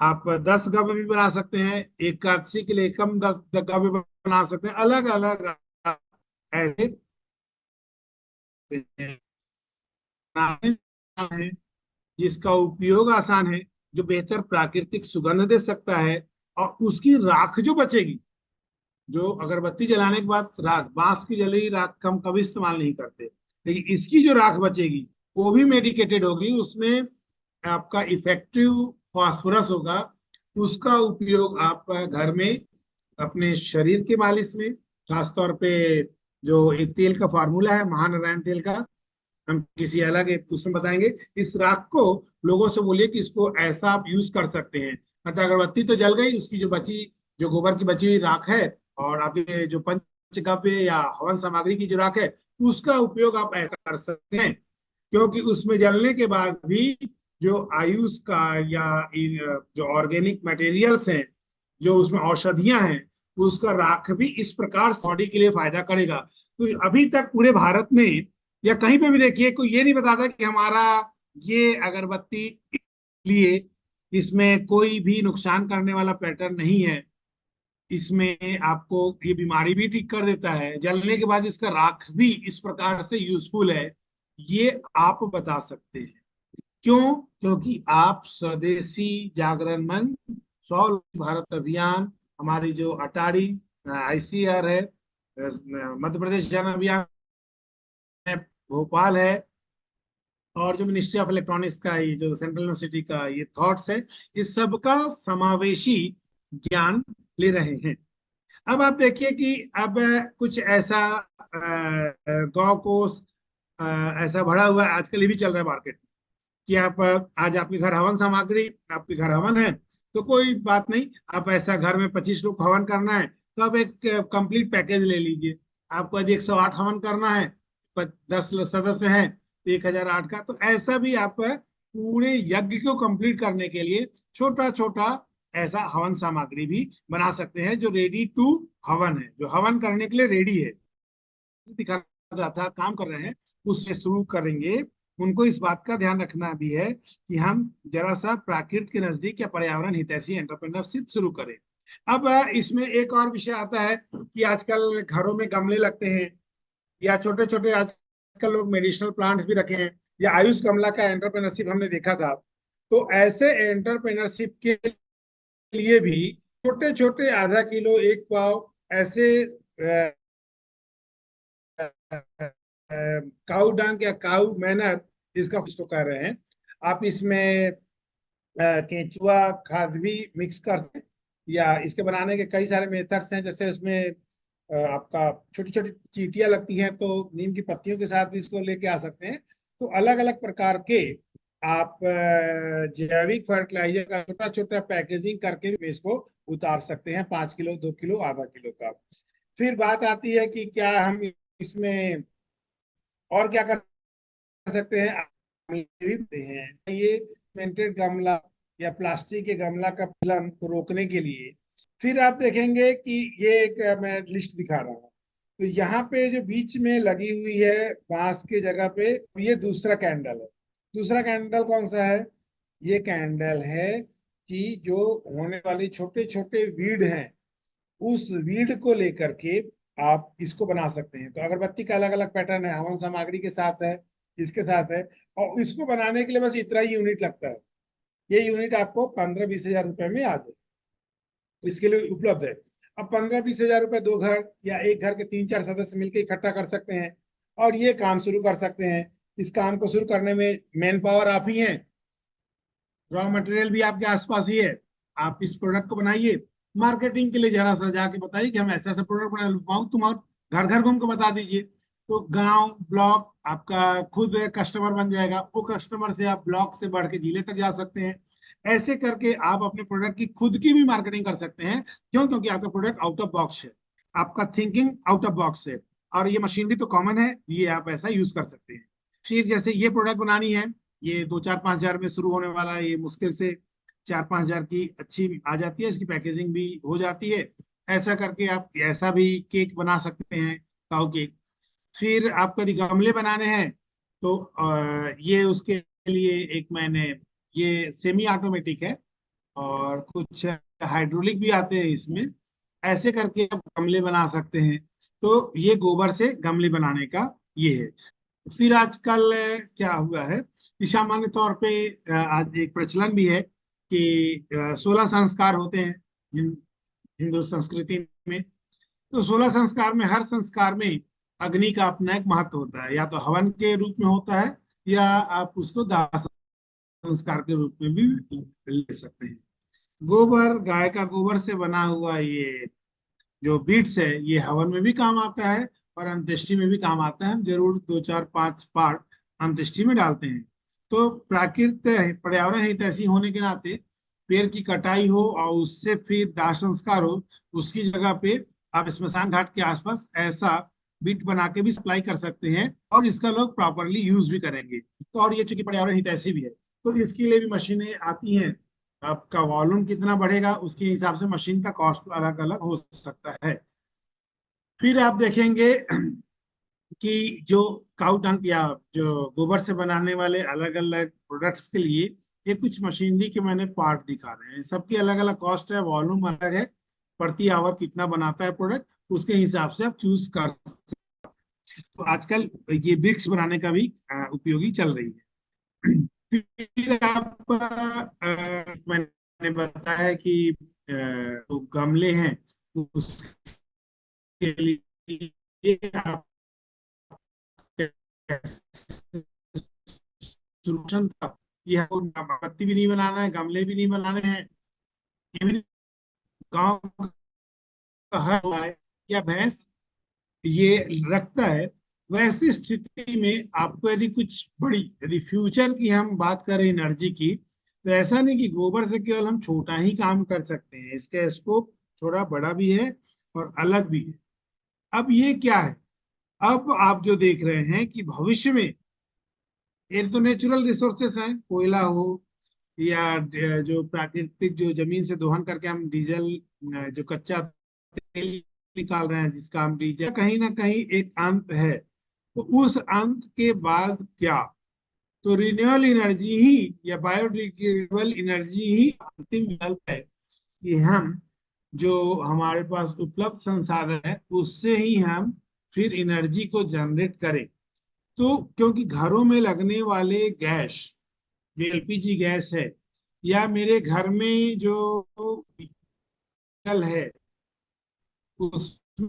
S1: आप 10 गव्य भी बना सकते हैं, एकादशी के लिए कम 10 गव्य बना सकते हैं, अलग अलग ऐसे हैं जिसका उपयोग आसान है, जो बेहतर प्राकृतिक सुगंध दे सकता है। और उसकी राख जो बचेगी, जो अगरबत्ती जलाने के बाद राख, बांस की जली राख हम कभी इस्तेमाल नहीं करते, लेकिन इसकी जो राख बचेगी वो भी मेडिकेटेड होगी। उसमें आपका इफेक्टिव फास्फोरस होगा। उसका उपयोग आप घर में अपने शरीर के मालिश में, खासतौर पे जो एक तेल का फार्मूला है महानारायण तेल का, हम किसी अलग एक उसमें बताएंगे। इस राख को लोगों से बोलिए कि इसको ऐसा आप यूज कर सकते हैं। मतलब अगरबत्ती तो जल गई, उसकी जो बची, जो गोबर की बची हुई राख है और आपके जो पंचगव्य या हवन सामग्री की जो राख है, उसका उपयोग आप ऐसा कर सकते हैं। क्योंकि उसमें जलने के बाद भी जो आयुष का या इन जो ऑर्गेनिक मटेरियल्स हैं, जो उसमें औषधियां हैं, उसका राख भी इस प्रकार बॉडी के लिए फायदा करेगा। तो अभी तक पूरे भारत में या कहीं पे भी देखिए, कोई ये नहीं बताता कि हमारा ये अगरबत्ती लिए इसमें कोई भी नुकसान करने वाला पैटर्न नहीं है, इसमें आपको ये बीमारी भी ठीक कर देता है, जलने के बाद इसका राख भी इस प्रकार से यूजफुल है, ये आप बता सकते हैं। क्यों? क्योंकि आप स्वदेशी जागरण मंच, सौर भारत अभियान, हमारी जो अटारी आईसीआर है, मध्य प्रदेश जन अभियान है, भोपाल है, और जो मिनिस्ट्री ऑफ इलेक्ट्रॉनिक्स का ये जो सेंट्रल यूनिवर्सिटी का ये थॉट्स है, इस सब का समावेशी ज्ञान ले रहे हैं। अब आप देखिए कि अब कुछ ऐसा गांव को ऐसा भरा हुआ है, आजकल ये भी चल रहा है मार्केट में कि आप आज आपके घर हवन सामग्री, आपके घर हवन है तो कोई बात नहीं, आप ऐसा घर में 25 लोग को हवन करना है तो आप एक कंप्लीट पैकेज ले लीजिए। आपको यदि 108 हवन करना है, 10 सदस्य हैं तो 1008 का, तो ऐसा भी आप पूरे यज्ञ को कंप्लीट करने के लिए छोटा छोटा ऐसा हवन सामग्री भी बना सकते हैं, जो रेडी टू हवन है, जो हवन करने के लिए रेडी है, दिखाना चाहता काम कर रहे हैं उससे शुरू करेंगे। उनको इस बात का ध्यान रखना भी है कि हम जरा सा प्राकृतिक के नजदीक या पर्यावरण हितैषी एंटरप्रेन्योरशिप शुरू करें। अब इसमें एक और विषय आता है कि आजकल घरों में गमले लगते हैं, या छोटे छोटे आजकल लोग मेडिसिनल प्लांट्स भी रखे हैं, या आयुष गमला का एंटरप्रेन्योरशिप हमने देखा था। तो ऐसे एंटरप्रेन्योरशिप के लिए भी छोटे छोटे आधा किलो, एक पाव ऐसे काऊ डंक या काऊ मैनर, इसको कह रहे हैं, आप इसमें केंचुआ खाद भी मिक्स कर सकते हैं। या इसके बनाने के कई सारे मेथड्स हैं, जैसे उसमें आपका छोटी छोटी चींटियां लगती हैं तो नीम की पत्तियों के साथ भी इसको लेके आ सकते हैं। तो अलग अलग प्रकार के आप जैविक फर्टिलाइजर का छोटा छोटा पैकेजिंग करके भी इसको उतार सकते हैं, 5 किलो, 2 किलो, आधा किलो का। फिर बात आती है कि क्या हम इसमें और क्या कर सकते हैं? ये भी हैं ये सीमेंटेड गमला या प्लास्टिक के गमला का फिलन को रोकने के लिए। फिर आप देखेंगे कि ये एक मैं लिस्ट दिखा रहा हूँ, तो यहाँ पे जो बीच में लगी हुई है बांस के जगह पे, ये दूसरा कैंडल है। दूसरा कैंडल कौन सा है? ये कैंडल है कि जो होने वाली छोटे छोटे वीड हैं, उस वीड को लेकर के आप इसको बना सकते हैं। तो अगरबत्ती का अलग अलग पैटर्न है, हवन सामग्री के साथ है, इसके साथ है, और इसको बनाने के लिए बस इतना ही यूनिट लगता है। ये यूनिट आपको 15-20 हजार रुपए में आ जाए, तो इसके लिए उपलब्ध है। अब 15-20 हजार रुपए दो घर या एक घर के 3-4 सदस्य मिलकर इकट्ठा कर सकते हैं और ये काम शुरू कर सकते हैं। इस काम को शुरू करने में मैन पावर आप ही हैं, रॉ मटेरियल भी आपके आसपास ही है। आप इस प्रोडक्ट को बनाइए, मार्केटिंग के लिए जरा सा जाके बताइए कि हम ऐसा ऐसा प्रोडक्ट बना, माउथ टू माउथ, घर घर घूम के बता दीजिए। तो गांव ब्लॉक आपका खुद कस्टमर बन जाएगा, वो कस्टमर से आप ब्लॉक से बढ़ के जिले तक जा सकते हैं। ऐसे करके आप अपने प्रोडक्ट की खुद की भी मार्केटिंग कर सकते हैं। क्यों? क्योंकि आपका प्रोडक्ट आउट ऑफ बॉक्स है, आपका थिंकिंग आउट ऑफ बॉक्स है, और ये मशीनरी तो कॉमन है, ये आप ऐसा यूज कर सकते हैं। फिर जैसे ये प्रोडक्ट बनानी है, ये 2-4-5 हजार में शुरू होने वाला है, ये मुश्किल से 4-5 हजार की अच्छी आ जाती है, इसकी पैकेजिंग भी हो जाती है। ऐसा करके आप ऐसा भी केक बना सकते हैं, काऊ केक। फिर आपको यदि गमले बनाने हैं तो ये उसके लिए एक मैंने, ये सेमी ऑटोमेटिक है और कुछ हाइड्रोलिक भी आते हैं इसमें। ऐसे करके आप गमले बना सकते हैं। तो ये गोबर से गमले बनाने का ये है। फिर आजकल क्या हुआ है कि सामान्य तौर पे आज एक प्रचलन भी है कि 16 संस्कार होते हैं हिंदू संस्कृति में। तो 16 संस्कार में हर संस्कार में अग्नि का अपना एक महत्व होता है, या तो हवन के रूप में होता है या आप उसको दाह संस्कार के रूप में भी ले सकते हैं। गोबर, गाय का गोबर से बना हुआ ये जो बीट्स है, ये हवन में भी काम आता है और अंत्येष्टि में भी काम आता है। हम जरूर 2-4-5 पार्ट अंत्येष्टि में डालते हैं। तो प्राकृतिक पर्यावरण हित ऐसी होने के नाते पेड़ की कटाई हो और उससे फिर दाह संस्कार हो, उसकी जगह पे आप स्मशान घाट के आसपास ऐसा बीट बना के भी सप्लाई कर सकते हैं और इसका लोग प्रॉपरली यूज भी करेंगे। तो और ये चूंकि पर्यावरण हित ऐसी भी है, तो इसके लिए भी मशीनें आती हैं। आपका वॉल्यूम कितना बढ़ेगा उसके हिसाब से मशीन का कॉस्ट अलग अलग हो सकता है। फिर आप देखेंगे कि जो काउ डंक या जो गोबर से बनाने वाले अलग अलग प्रोडक्ट्स के लिए ये कुछ मशीनरी के मैंने पार्ट दिखा रहे हैं, सबकी अलग अलग कॉस्ट है, वॉल्यूम अलग है, प्रति आवर कितना बनाता है प्रोडक्ट, उसके हिसाब से आप चूज कर सकते हैं। तो आजकल ये ब्रिक्स बनाने का भी उपयोगी चल रही है। फिर आप मैंने बताया कि जो गमले हैं उसके लिए आप सोल्यूशन था, ये हमको पत्ती भी नहीं बनाना है, गमले भी नहीं बनाने हैं। इवन गांव का हर गाय या भैंस ये रखता है। वैसी स्थिति में आपको यदि कुछ बड़ी, यदि फ्यूचर की हम बात करें एनर्जी की, तो ऐसा नहीं कि गोबर से केवल हम छोटा ही काम कर सकते हैं, इसका स्कोप थोड़ा बड़ा भी है और अलग भी है। अब ये क्या है, अब आप जो देख रहे हैं कि भविष्य में ये तो नेचुरल रिसोर्सेस हैं, कोयला हो या जो प्राकृतिक जो जमीन से दोहन करके हम डीजल, जो कच्चा तेल निकाल रहे हैं जिसका हम डीजल, कहीं ना कहीं एक अंत है। तो उस अंत के बाद क्या, तो रिन्यूएबल एनर्जी ही या बायोडिग्रेडेबल एनर्जी ही अंतिम विकल्प है कि हम जो हमारे पास उपलब्ध संसाधन है उससे ही हम फिर एनर्जी को जनरेट करें। तो क्योंकि घरों में लगने वाले गैस, जो एलपीजी गैस है, या मेरे घर में जो कल है उसमें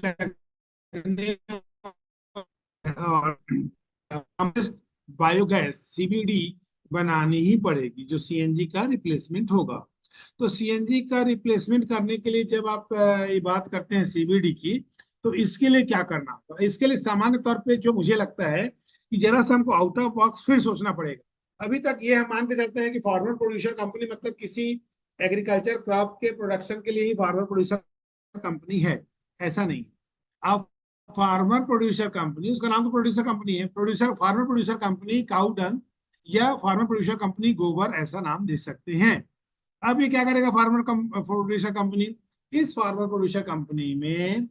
S1: लगने और बायोगैस सीबीडी बनानी ही पड़ेगी, जो सीएनजी का रिप्लेसमेंट होगा। तो सीएनजी का रिप्लेसमेंट करने के लिए जब आप ये बात करते हैं सीबीडी की, तो इसके लिए क्या करना होगा? इसके लिए सामान्य तौर पे जो मुझे लगता है कि जरा सा हमको आउट ऑफ बॉक्स फिर सोचना पड़ेगा। अभी तक ये हम मान के चलते हैं कि फार्मर प्रोड्यूसर कंपनी मतलब किसी एग्रीकल्चर क्रॉप के प्रोडक्शन के लिए ही फार्मर प्रोड्यूसर कंपनी है, ऐसा नहीं। आप फार्मर प्रोड्यूसर कंपनी, उसका नाम तो प्रोड्यूसर कंपनी है, producer farmer producer company cow dung या फार्मर प्रोड्यूसर कंपनी गोबर, ऐसा नाम दे सकते हैं। अब ये क्या करेगा फार्मर प्रोड्यूसर कंपनी, इस फार्मर प्रोड्यूसर कंपनी में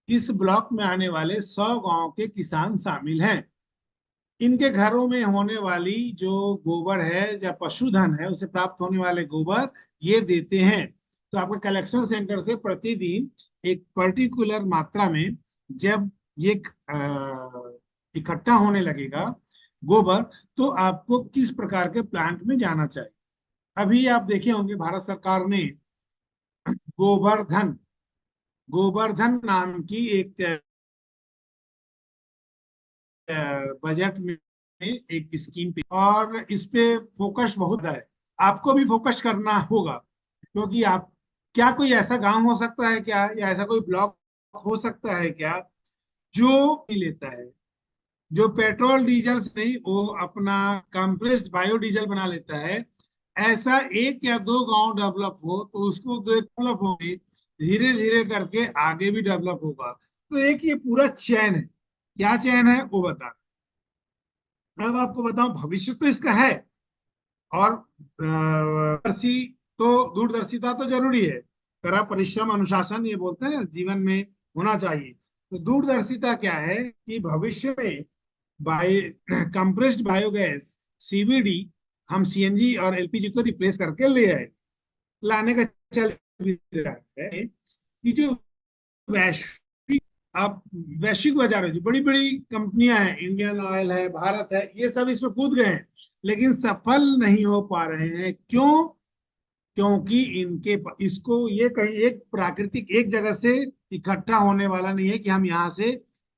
S1: इस ब्लॉक में आने वाले 100 गांव के किसान शामिल हैं। इनके घरों में होने वाली जो गोबर है या पशुधन है उसे प्राप्त होने वाले गोबर ये देते हैं। तो आपका कलेक्शन सेंटर से प्रतिदिन एक पर्टिकुलर मात्रा में जब ये इकट्ठा होने लगेगा गोबर, तो आपको किस प्रकार के प्लांट में जाना चाहिए। अभी आप देखे होंगे भारत सरकार ने गोवर्धन, गोवर्धन नाम की एक बजट में एक स्कीम पे, और इस पे फोकस बहुत है। आपको भी फोकस करना होगा, क्योंकि आप, क्या कोई ऐसा गांव हो सकता है क्या, या ऐसा कोई ब्लॉक हो सकता है क्या जो नहीं लेता है, जो पेट्रोल डीजल से नहीं वो अपना कंप्रेस्ड बायोडीजल बना लेता है। ऐसा एक या दो गांव डेवलप हो तो उसको डेवलप होंगे, धीरे धीरे करके आगे भी डेवलप होगा। तो एक ये पूरा चैन है। क्या चैन है वो बता, अब आपको बताऊं, भविष्य तो इसका है। और दूरदर्शी, तो दूरदर्शिता तो जरूरी है। कड़ा परिश्रम अनुशासन ये बोलते हैं ना, जीवन में होना चाहिए। तो दूरदर्शिता क्या है कि भविष्य में बाय कंप्रेस्ड बायोगैस, सीबीडी, हम सीएनजी और एलपीजी को रिप्लेस करके ले आए, लाने का चल भी रहा है। कि जो वैश्विक, आप वैश्विक बाजार है, जो बड़ी बड़ी कंपनियां हैं, इंडियन ऑयल है, भारत है, ये सब इसमें कूद गए हैं, लेकिन सफल नहीं हो पा रहे हैं। क्यों? क्योंकि इसको ये कहीं एक प्राकृतिक एक जगह से इकट्ठा होने वाला नहीं है कि हम यहाँ से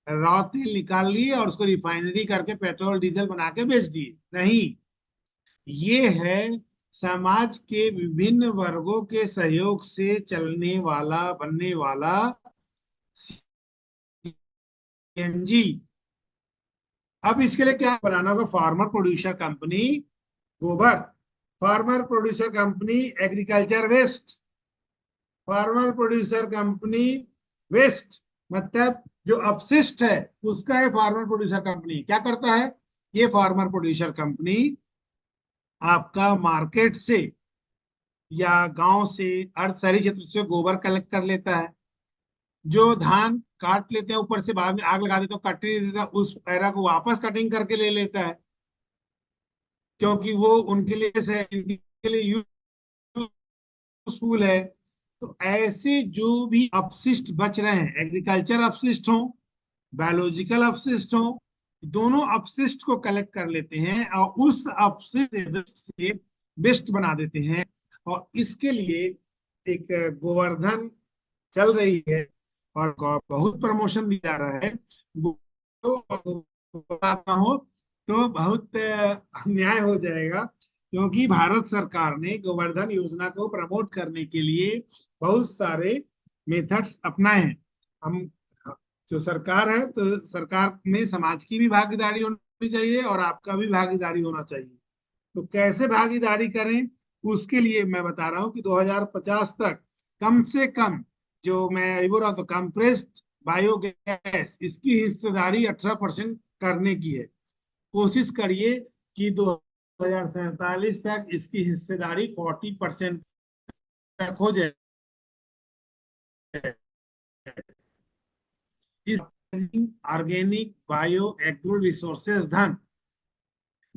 S1: रॉ तेल निकाल लिए और उसको रिफाइनरी करके पेट्रोल डीजल बना के बेच दिए। नहीं, ये है समाज के विभिन्न वर्गों के सहयोग से चलने वाला, बनने वाला सीएनजी। अब इसके लिए क्या बनाना होगा? फार्मर प्रोड्यूसर कंपनी गोबर, farmer producer company agriculture waste, farmer producer company waste, मतलब जो अपशिष्ट है उसका है फार्मर प्रोड्यूसर कंपनी। क्या करता है ये फार्मर प्रोड्यूसर कंपनी? आपका मार्केट से या गांव से, अर्ध शहरी क्षेत्र से गोबर कलेक्ट कर लेता है। जो धान काट लेते हैं ऊपर से, बाद में आग लगा देते हैं, कट नहीं देता, उस पैरा को वापस कटिंग करके ले लेता है, क्योंकि वो उनके लिए इनके लिए यूजफुल है। तो ऐसे जो भी अपशिष्ट बच रहे हैं, एग्रीकल्चर अपशिष्ट हो, बायोलॉजिकल अपशिष्ट हो, दोनों अपशिष्ट को कलेक्ट कर लेते हैं और उस अपशिष्ट से बेस्ट बना देते हैं। और इसके लिए एक गोवर्धन चल रही है और बहुत प्रमोशन दिया जा रहा है। तो बताता हूँ तो बहुत अन्याय हो जाएगा, क्योंकि भारत सरकार ने गोवर्धन योजना को प्रमोट करने के लिए बहुत सारे मेथड्स अपनाए हैं। हम जो सरकार है, तो सरकार में समाज की भी भागीदारी होनी चाहिए और आपका भी भागीदारी होना चाहिए। तो कैसे भागीदारी करें, उसके लिए मैं बता रहा हूँ कि 2050 तक कम से कम, जो मैं ये बोल रहा हूँ, तो कंप्रेस्ड बायोगैस इसकी हिस्सेदारी 18% करने की है। कोशिश करिए कि 2047 तक इसकी हिस्सेदारी 40% तक हो जाए। इस ऑर्गेनिक बायो एग्रो रिसोर्सेज धन,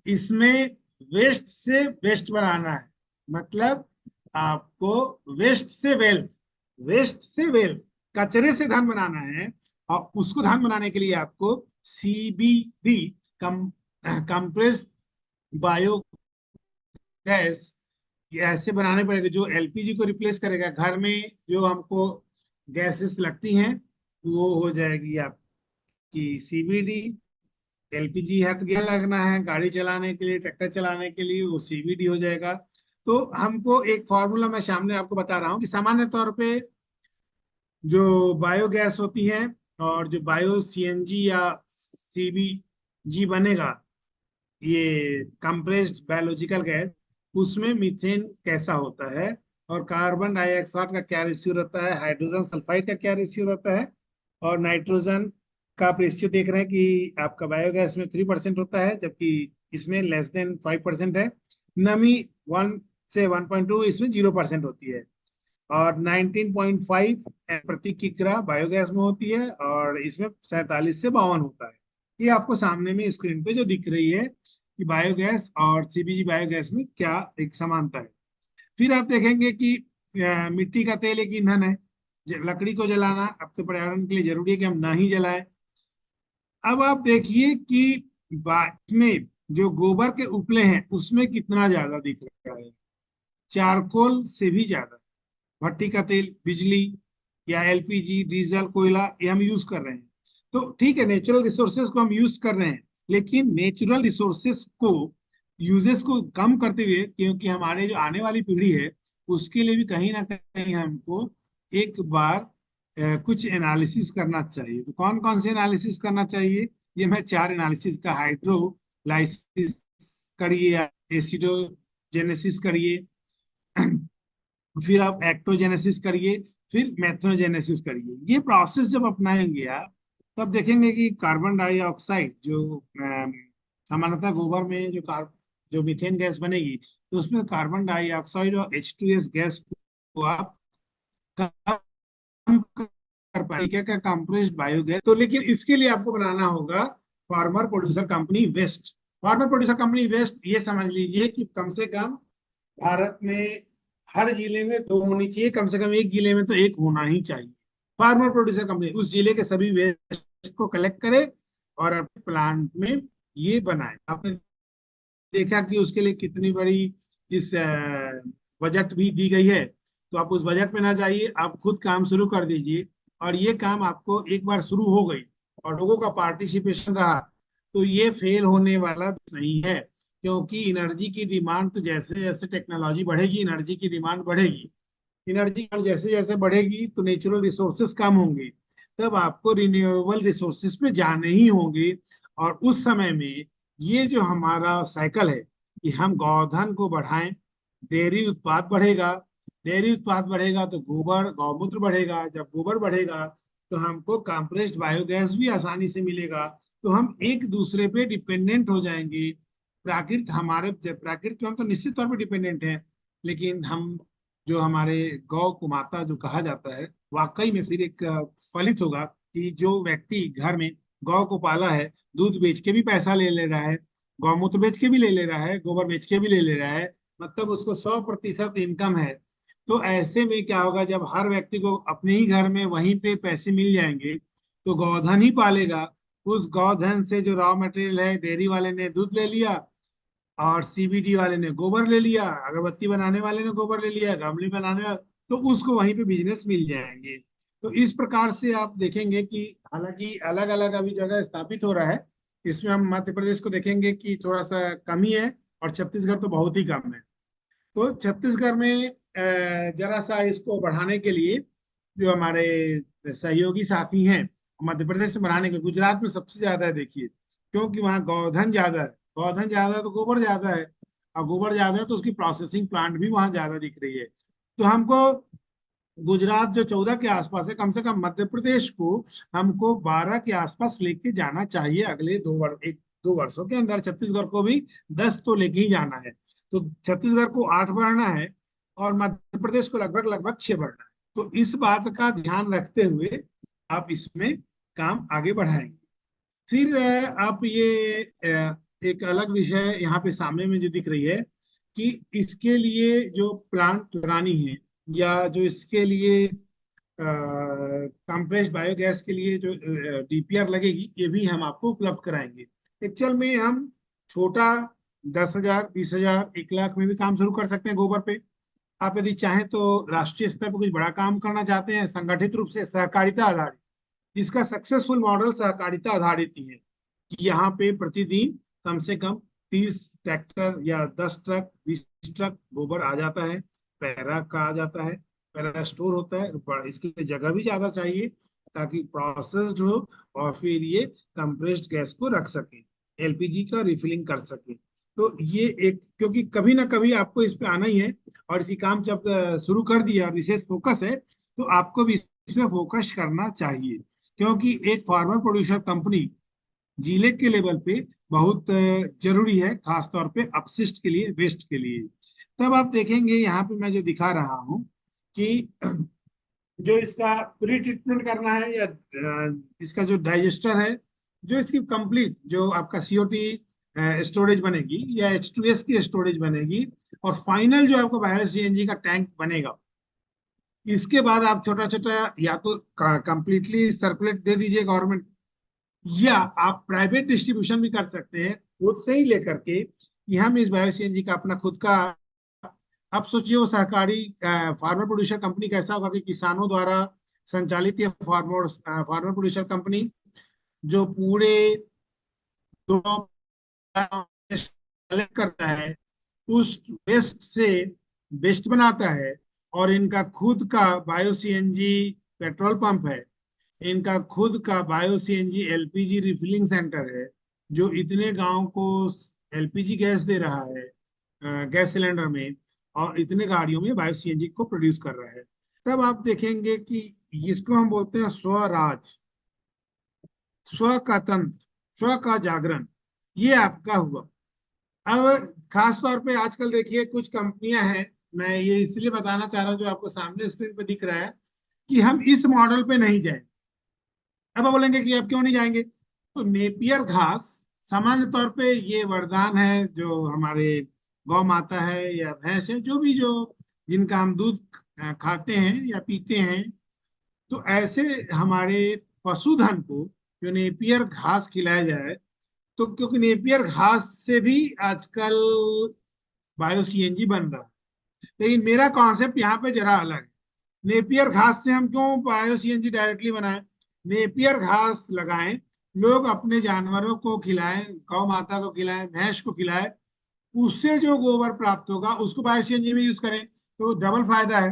S1: इसमें वेस्ट से बेस्ट बनाना है। मतलब आपको वेस्ट से वेल्थ, वेस्ट से वेल्थ, कचरे से धन बनाना है। और उसको धन बनाने के लिए आपको सीबीडी, कम कंप्रेस्ड बायो गैस, ये ऐसे बनाने पड़ेगा जो एलपीजी को रिप्लेस करेगा। घर में जो हमको गैसेस लगती हैं वो हो जाएगी आपकी सीबीडी। एलपीजी हट गया लगना है गाड़ी चलाने के लिए, ट्रैक्टर चलाने के लिए, वो सीबीडी हो जाएगा। तो हमको एक फॉर्मूला मैं सामने आपको बता रहा हूँ कि सामान्य तौर पे जो बायोगैस होती है और जो बायो सीएनजी या सीबीजी बनेगा, ये कंप्रेस्ड बायोलॉजिकल गैस, उसमें मीथेन कैसा होता है और कार्बन डाइऑक्साइड का क्या रेशियो रहता है, हाइड्रोजन सल्फाइड का क्या रेशियो रहता है, और नाइट्रोजन का आप रेशियो देख रहे हैं कि आपका बायोगैस में 3% होता है, जबकि इसमें लेस देन 5% है। नमी 1 से 1.2, इसमें 0% होती है। और 19.5 प्रति किग्रा बायोगैस में होती है और इसमें 47 से 52 होता है। ये आपको सामने में स्क्रीन पे जो दिख रही है कि बायोगैस और सीबीजी बायोगैस में क्या एक समानता है। फिर आप देखेंगे कि मिट्टी का तेल एक ईंधन है। लकड़ी को जलाना अब तो पर्यावरण के लिए जरूरी है कि हम ना ही जलाएं। अब आप देखिए कि में जो गोबर के उपले हैं उसमें कितना ज्यादा दिख रहा है, चारकोल से भी ज्यादा। भट्टी का तेल, बिजली या एलपीजी, डीजल, कोयला ये हम यूज कर रहे हैं। तो ठीक है, नेचुरल रिसोर्सेज को हम यूज कर रहे हैं, लेकिन नेचुरल रिसोर्सेज को यूजेस को कम करते हुए, क्योंकि हमारे जो आने वाली पीढ़ी है उसके लिए भी कहीं ना कहीं हमको एक बार कुछ एनालिसिस करना चाहिए। तो कौन कौन से एनालिसिस करना चाहिए? ये मैं चार एनालिसिस का, हाइड्रोलाइसिस करिए, एसिडोजेनेसिस करिए, फिर आप एक्टोजेनेसिस करिए, फिर मेथनोजेनेसिस करिए। ये प्रोसेस जब अपनाएंगे आप, तब देखेंगे कि कार्बन डाइऑक्साइड जो सामान्यतः गोबर में जो मीथेन गैस बनेगी, तो उसमें कार्बन डाइऑक्साइड और H2S गैस को आप कम कर पाएंगे क्या, कंप्रेस्ड बायोगैस। तो लेकिन इसके लिए आपको बनाना होगा farmer producer company waste. Farmer producer company waste, ये समझ लीजिए कि कम से कम भारत में हर जिले में दो होनी चाहिए, कम से कम एक जिले में तो एक होना ही चाहिए। फार्मर प्रोड्यूसर कंपनी उस जिले के सभी वेस्ट को कलेक्ट करे और अपने प्लांट में ये बनाए। आपने देखा कि उसके लिए कितनी बड़ी इस बजट भी दी गई है। तो आप उस बजट में ना जाइए, आप खुद काम शुरू कर दीजिए। और ये काम आपको एक बार शुरू हो गई और लोगों का पार्टिसिपेशन रहा, तो ये फेल होने वाला नहीं है। क्योंकि एनर्जी की डिमांड तो जैसे जैसे टेक्नोलॉजी बढ़ेगी, एनर्जी की डिमांड बढ़ेगी। एनर्जी जैसे जैसे बढ़ेगी तो नेचुरल रिसोर्सेस कम होंगे, तब आपको रिन्यूएबल रिसोर्सेस पे जाने ही होंगे। और उस समय में ये जो हमारा साइकिल है कि हम गौधन को बढ़ाएं, डेयरी उत्पाद बढ़ेगा, डेयरी उत्पाद बढ़ेगा तो गोबर गौमूत्र बढ़ेगा, जब गोबर बढ़ेगा तो हमको कंप्रेस्ड बायोगैस भी आसानी से मिलेगा। तो हम एक दूसरे पे डिपेंडेंट हो जाएंगे। प्राकृतिक पे हम तो निश्चित तौर पे डिपेंडेंट हैं, लेकिन हम जो हमारे गौ को माता जो कहा जाता है, वाकई में फिर एक फलित होगा कि जो व्यक्ति घर में गौ को पाला है, दूध बेच के भी पैसा ले ले रहा है, गौमूत्र बेच के भी ले ले रहा है, गोबर बेच के भी ले ले रहा है, मतलब उसको 100% इनकम है। तो ऐसे में क्या होगा, जब हर व्यक्ति को अपने ही घर में वहीं पे पैसे मिल जाएंगे, तो गौधन ही पालेगा। उस गौधन से जो रॉ मटेरियल है, डेयरी वाले ने दूध ले लिया और सीबीडी वाले ने गोबर ले लिया, अगरबत्ती बनाने वाले ने गोबर ले लिया, गमले बनाने वाले, तो उसको वहीं पे बिजनेस मिल जाएंगे। तो इस प्रकार से आप देखेंगे कि हालांकि अलग अलग अभी जगह स्थापित हो रहा है, इसमें हम मध्य प्रदेश को देखेंगे कि थोड़ा सा कमी है, और छत्तीसगढ़ तो बहुत ही कम है। तो छत्तीसगढ़ में जरा सा इसको बढ़ाने के लिए जो हमारे सहयोगी साथी हैं, मध्य प्रदेश में बढ़ाने के, गुजरात में सबसे ज्यादा है देखिए, क्योंकि वहाँ गौधन ज्यादा है। गौधन ज्यादा है तो गोबर ज्यादा है, और गोबर ज्यादा है तो उसकी प्रोसेसिंग प्लांट भी वहाँ ज्यादा दिख रही है। तो हमको गुजरात जो 14 के आसपास है, कम से कम मध्य प्रदेश को हमको 12 के आसपास लेके जाना चाहिए अगले 2 वर्षों के अंदर। छत्तीसगढ़ को भी 10 तो लेके ही जाना है। तो छत्तीसगढ़ को 8 बढ़ना है और मध्य प्रदेश को लगभग लगभग 6 बढ़ना है। तो इस बात का ध्यान रखते हुए आप इसमें काम आगे बढ़ाएंगे। फिर आप ये एक अलग विषय यहाँ पे सामने में जो दिख रही है कि इसके लिए जो प्लांट लगानी है, या जो इसके लिए कंप्रेस्ड बायोगैस के लिए जो डीपीआर लगेगी, ये भी हम आपको उपलब्ध कराएंगे। एक्चुअल में हम छोटा 10,000, 20,000, 1 लाख में भी काम शुरू कर सकते हैं गोबर पे। आप यदि चाहें तो राष्ट्रीय स्तर पर कुछ बड़ा काम करना चाहते हैं, संगठित रूप से सहकारिता आधारित, जिसका सक्सेसफुल मॉडल सहकारिता आधारित ही है कि यहाँ पे प्रतिदिन कम से कम 30 ट्रैक्टर या 10 ट्रक, 20 ट्रक गोबर आ जाता है, पैरा का आ जाता है, पैरा स्टोर होता है। इसके लिए जगह भी ज्यादा चाहिए ताकि प्रोसेस्ड हो, और फिर ये कंप्रेस्ड गैस को रख सके, एलपीजी का रिफिलिंग कर सके। तो ये एक, क्योंकि कभी ना कभी आपको इस पे आना ही है, और इसी काम जब शुरू कर दिया, विशेष फोकस है, तो आपको भी इसमें फोकस करना चाहिए। क्योंकि एक फार्मर प्रोड्यूसर कंपनी जिले के लेवल पे बहुत जरूरी है, खासतौर पे अपशिष्ट के लिए, वेस्ट के लिए। तब आप देखेंगे यहाँ पे मैं जो दिखा रहा हूँ कि जो इसका प्री ट्रीटमेंट करना है, या इसका जो डाइजेस्टर है, जो इसकी कंप्लीट जो आपका सीओटी स्टोरेज बनेगी, या H2S की स्टोरेज बनेगी, और फाइनल जो आपका बायो सीएनजी का टैंक बनेगा, इसके बाद आप छोटा छोटा या तो कंप्लीटली सर्कुलेट दे दीजिए गवर्नमेंट, या आप प्राइवेट डिस्ट्रीब्यूशन भी कर सकते हैं खुद से ही लेकर के, कि हम इस बायो सीएनजी का अपना खुद का अब सोचिए वो सहकारी फार्मर प्रोड्यूसर कंपनी कैसा होगा कि किसानों द्वारा संचालित ये फार्मर प्रोड्यूसर कंपनी जो पूरे कलेक्ट करता है, उस वेस्ट से बेस्ट बनाता है, और इनका खुद का बायो सीएनजी पेट्रोल पंप है, इनका खुद का bio CNG LPG refilling centre है, जो इतने गांव को एलपीजी गैस दे रहा है गैस सिलेंडर में, और इतने गाड़ियों में बायो सीएनजी को प्रोड्यूस कर रहा है। तब आप देखेंगे कि इसको हम बोलते हैं स्वराज, स्व का तंत्र, स्व का जागरण, ये आपका हुआ। अब खास तौर पे आजकल देखिए कुछ कंपनियां हैं, मैं ये इसलिए बताना चाह रहा हूँ जो आपको सामने स्क्रीन पे दिख रहा है, कि हम इस मॉडल पे नहीं जाए। अब आप बोलेंगे कि अब क्यों नहीं जाएंगे, तो नेपियर घास सामान्य तौर पे ये वरदान है जो हमारे गौ माता है या भैंस है, जो भी जो जिनका हम दूध खाते हैं या पीते हैं, तो ऐसे हमारे पशुधन को जो नेपियर घास खिलाया जाए, तो क्योंकि नेपियर घास से भी आजकल बायो सीएनजी बन रहा है। लेकिन मेरा कॉन्सेप्ट यहाँ पे जरा अलग है। नेपियर घास से हम क्यों बायो सीएनजी डायरेक्टली बनाएं, नेपियर घास लगाएं, लोग अपने जानवरों को खिलाएं, गौ माता को खिलाएं, भैंस को खिलाएं, उससे जो गोबर प्राप्त होगा उसको बायो सीएनजी में यूज करें, तो डबल फायदा है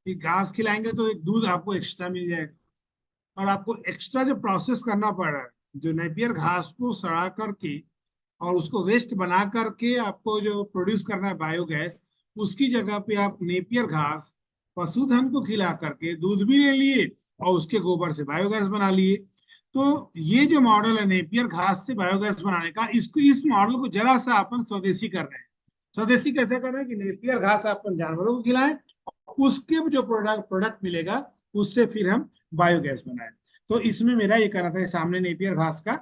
S1: कि घास खिलाएंगे तो एक दूध आपको एक्स्ट्रा मिल जाएगा, और आपको एक्स्ट्रा जो प्रोसेस करना पड़ रहा है, जो नेपियर घास को सड़ा करके और उसको वेस्ट बना करके आपको जो प्रोड्यूस करना है बायोगैस, उसकी जगह पे आप नेपियर घास पशुधन को खिला करके दूध भी ले लिए और उसके गोबर से बायोगैस बना लिए। तो ये जो मॉडल है नेपियर घास से बायोगैस बनाने का, इसको इस मॉडल को जरा सा अपन स्वदेशी कर रहे हैं। स्वदेशी कैसे कर रहे हैं कि नेपियर घास अपन जानवरों को खिलाएं, उसके जो प्रोडक्ट प्रोडक्ट मिलेगा उससे फिर हम बायोगैस बनाएं। तो इसमें मेरा ये कहना था कि सामने नेपियर घास का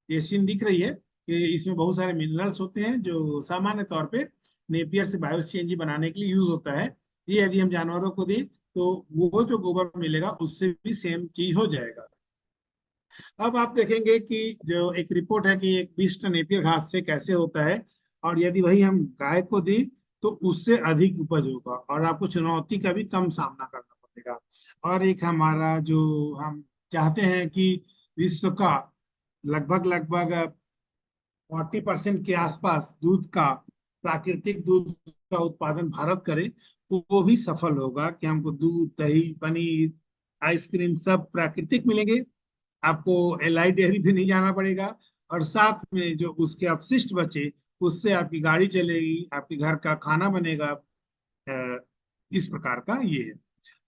S1: ये सीन दिख रही है कि इसमें बहुत सारे मिनरल्स होते हैं जो सामान्य तौर पे नेपियर से बायो सीएनजी बनाने के लिए यूज होता है। ये यदि हम जानवरों को दें तो वो जो गोबर मिलेगा उससे भी सेम चीज हो जाएगा। अब आप देखेंगे कि जो एक रिपोर्ट है कि एक 20 टन नेपियर घास से कैसे होता है, और यदि वही हम गाय को दें तो उससे अधिक उपज होगा और आपको चुनौती का भी कम सामना करना पड़ेगा। और एक हमारा जो हम चाहते हैं कि विश्व का लगभग लगभग 40% के आसपास दूध का, प्राकृतिक दूध का उत्पादन भारत करे, तो वो भी सफल होगा कि हमको दूध, दही, पनीर, आइसक्रीम सब प्राकृतिक मिलेंगे, आपको एलआई डेयरी पे नहीं जाना पड़ेगा, और साथ में जो उसके अपशिष्ट बचे उससे आपकी गाड़ी चलेगी, आपके घर का खाना बनेगा। इस प्रकार का ये है।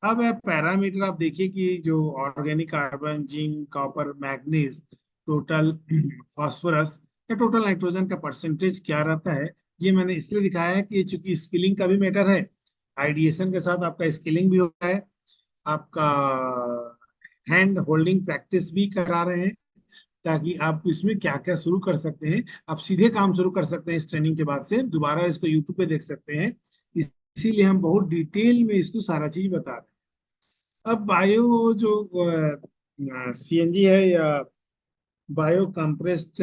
S1: अब पैरामीटर आप देखिए कि जो organic carbon, zinc, copper, manganese, total phosphorus या टोटल नाइट्रोजन का परसेंटेज क्या रहता है, ये मैंने इसलिए दिखाया है कि चूंकि स्किलिंग का भी मैटर है, आइडिएशन के साथ आपका स्किलिंग भी होता है, आपका हैंड होल्डिंग प्रैक्टिस भी करा रहे हैं, ताकि आप इसमें क्या क्या शुरू कर सकते हैं, आप सीधे काम शुरू कर सकते हैं इस ट्रेनिंग के बाद से, दोबारा इसको यूट्यूब पे देख सकते हैं। इसीलिए हम बहुत डिटेल में इसको सारा चीज बता रहे हैं। अब बायो जो सीएनजी है या बायो कंप्रेस्ड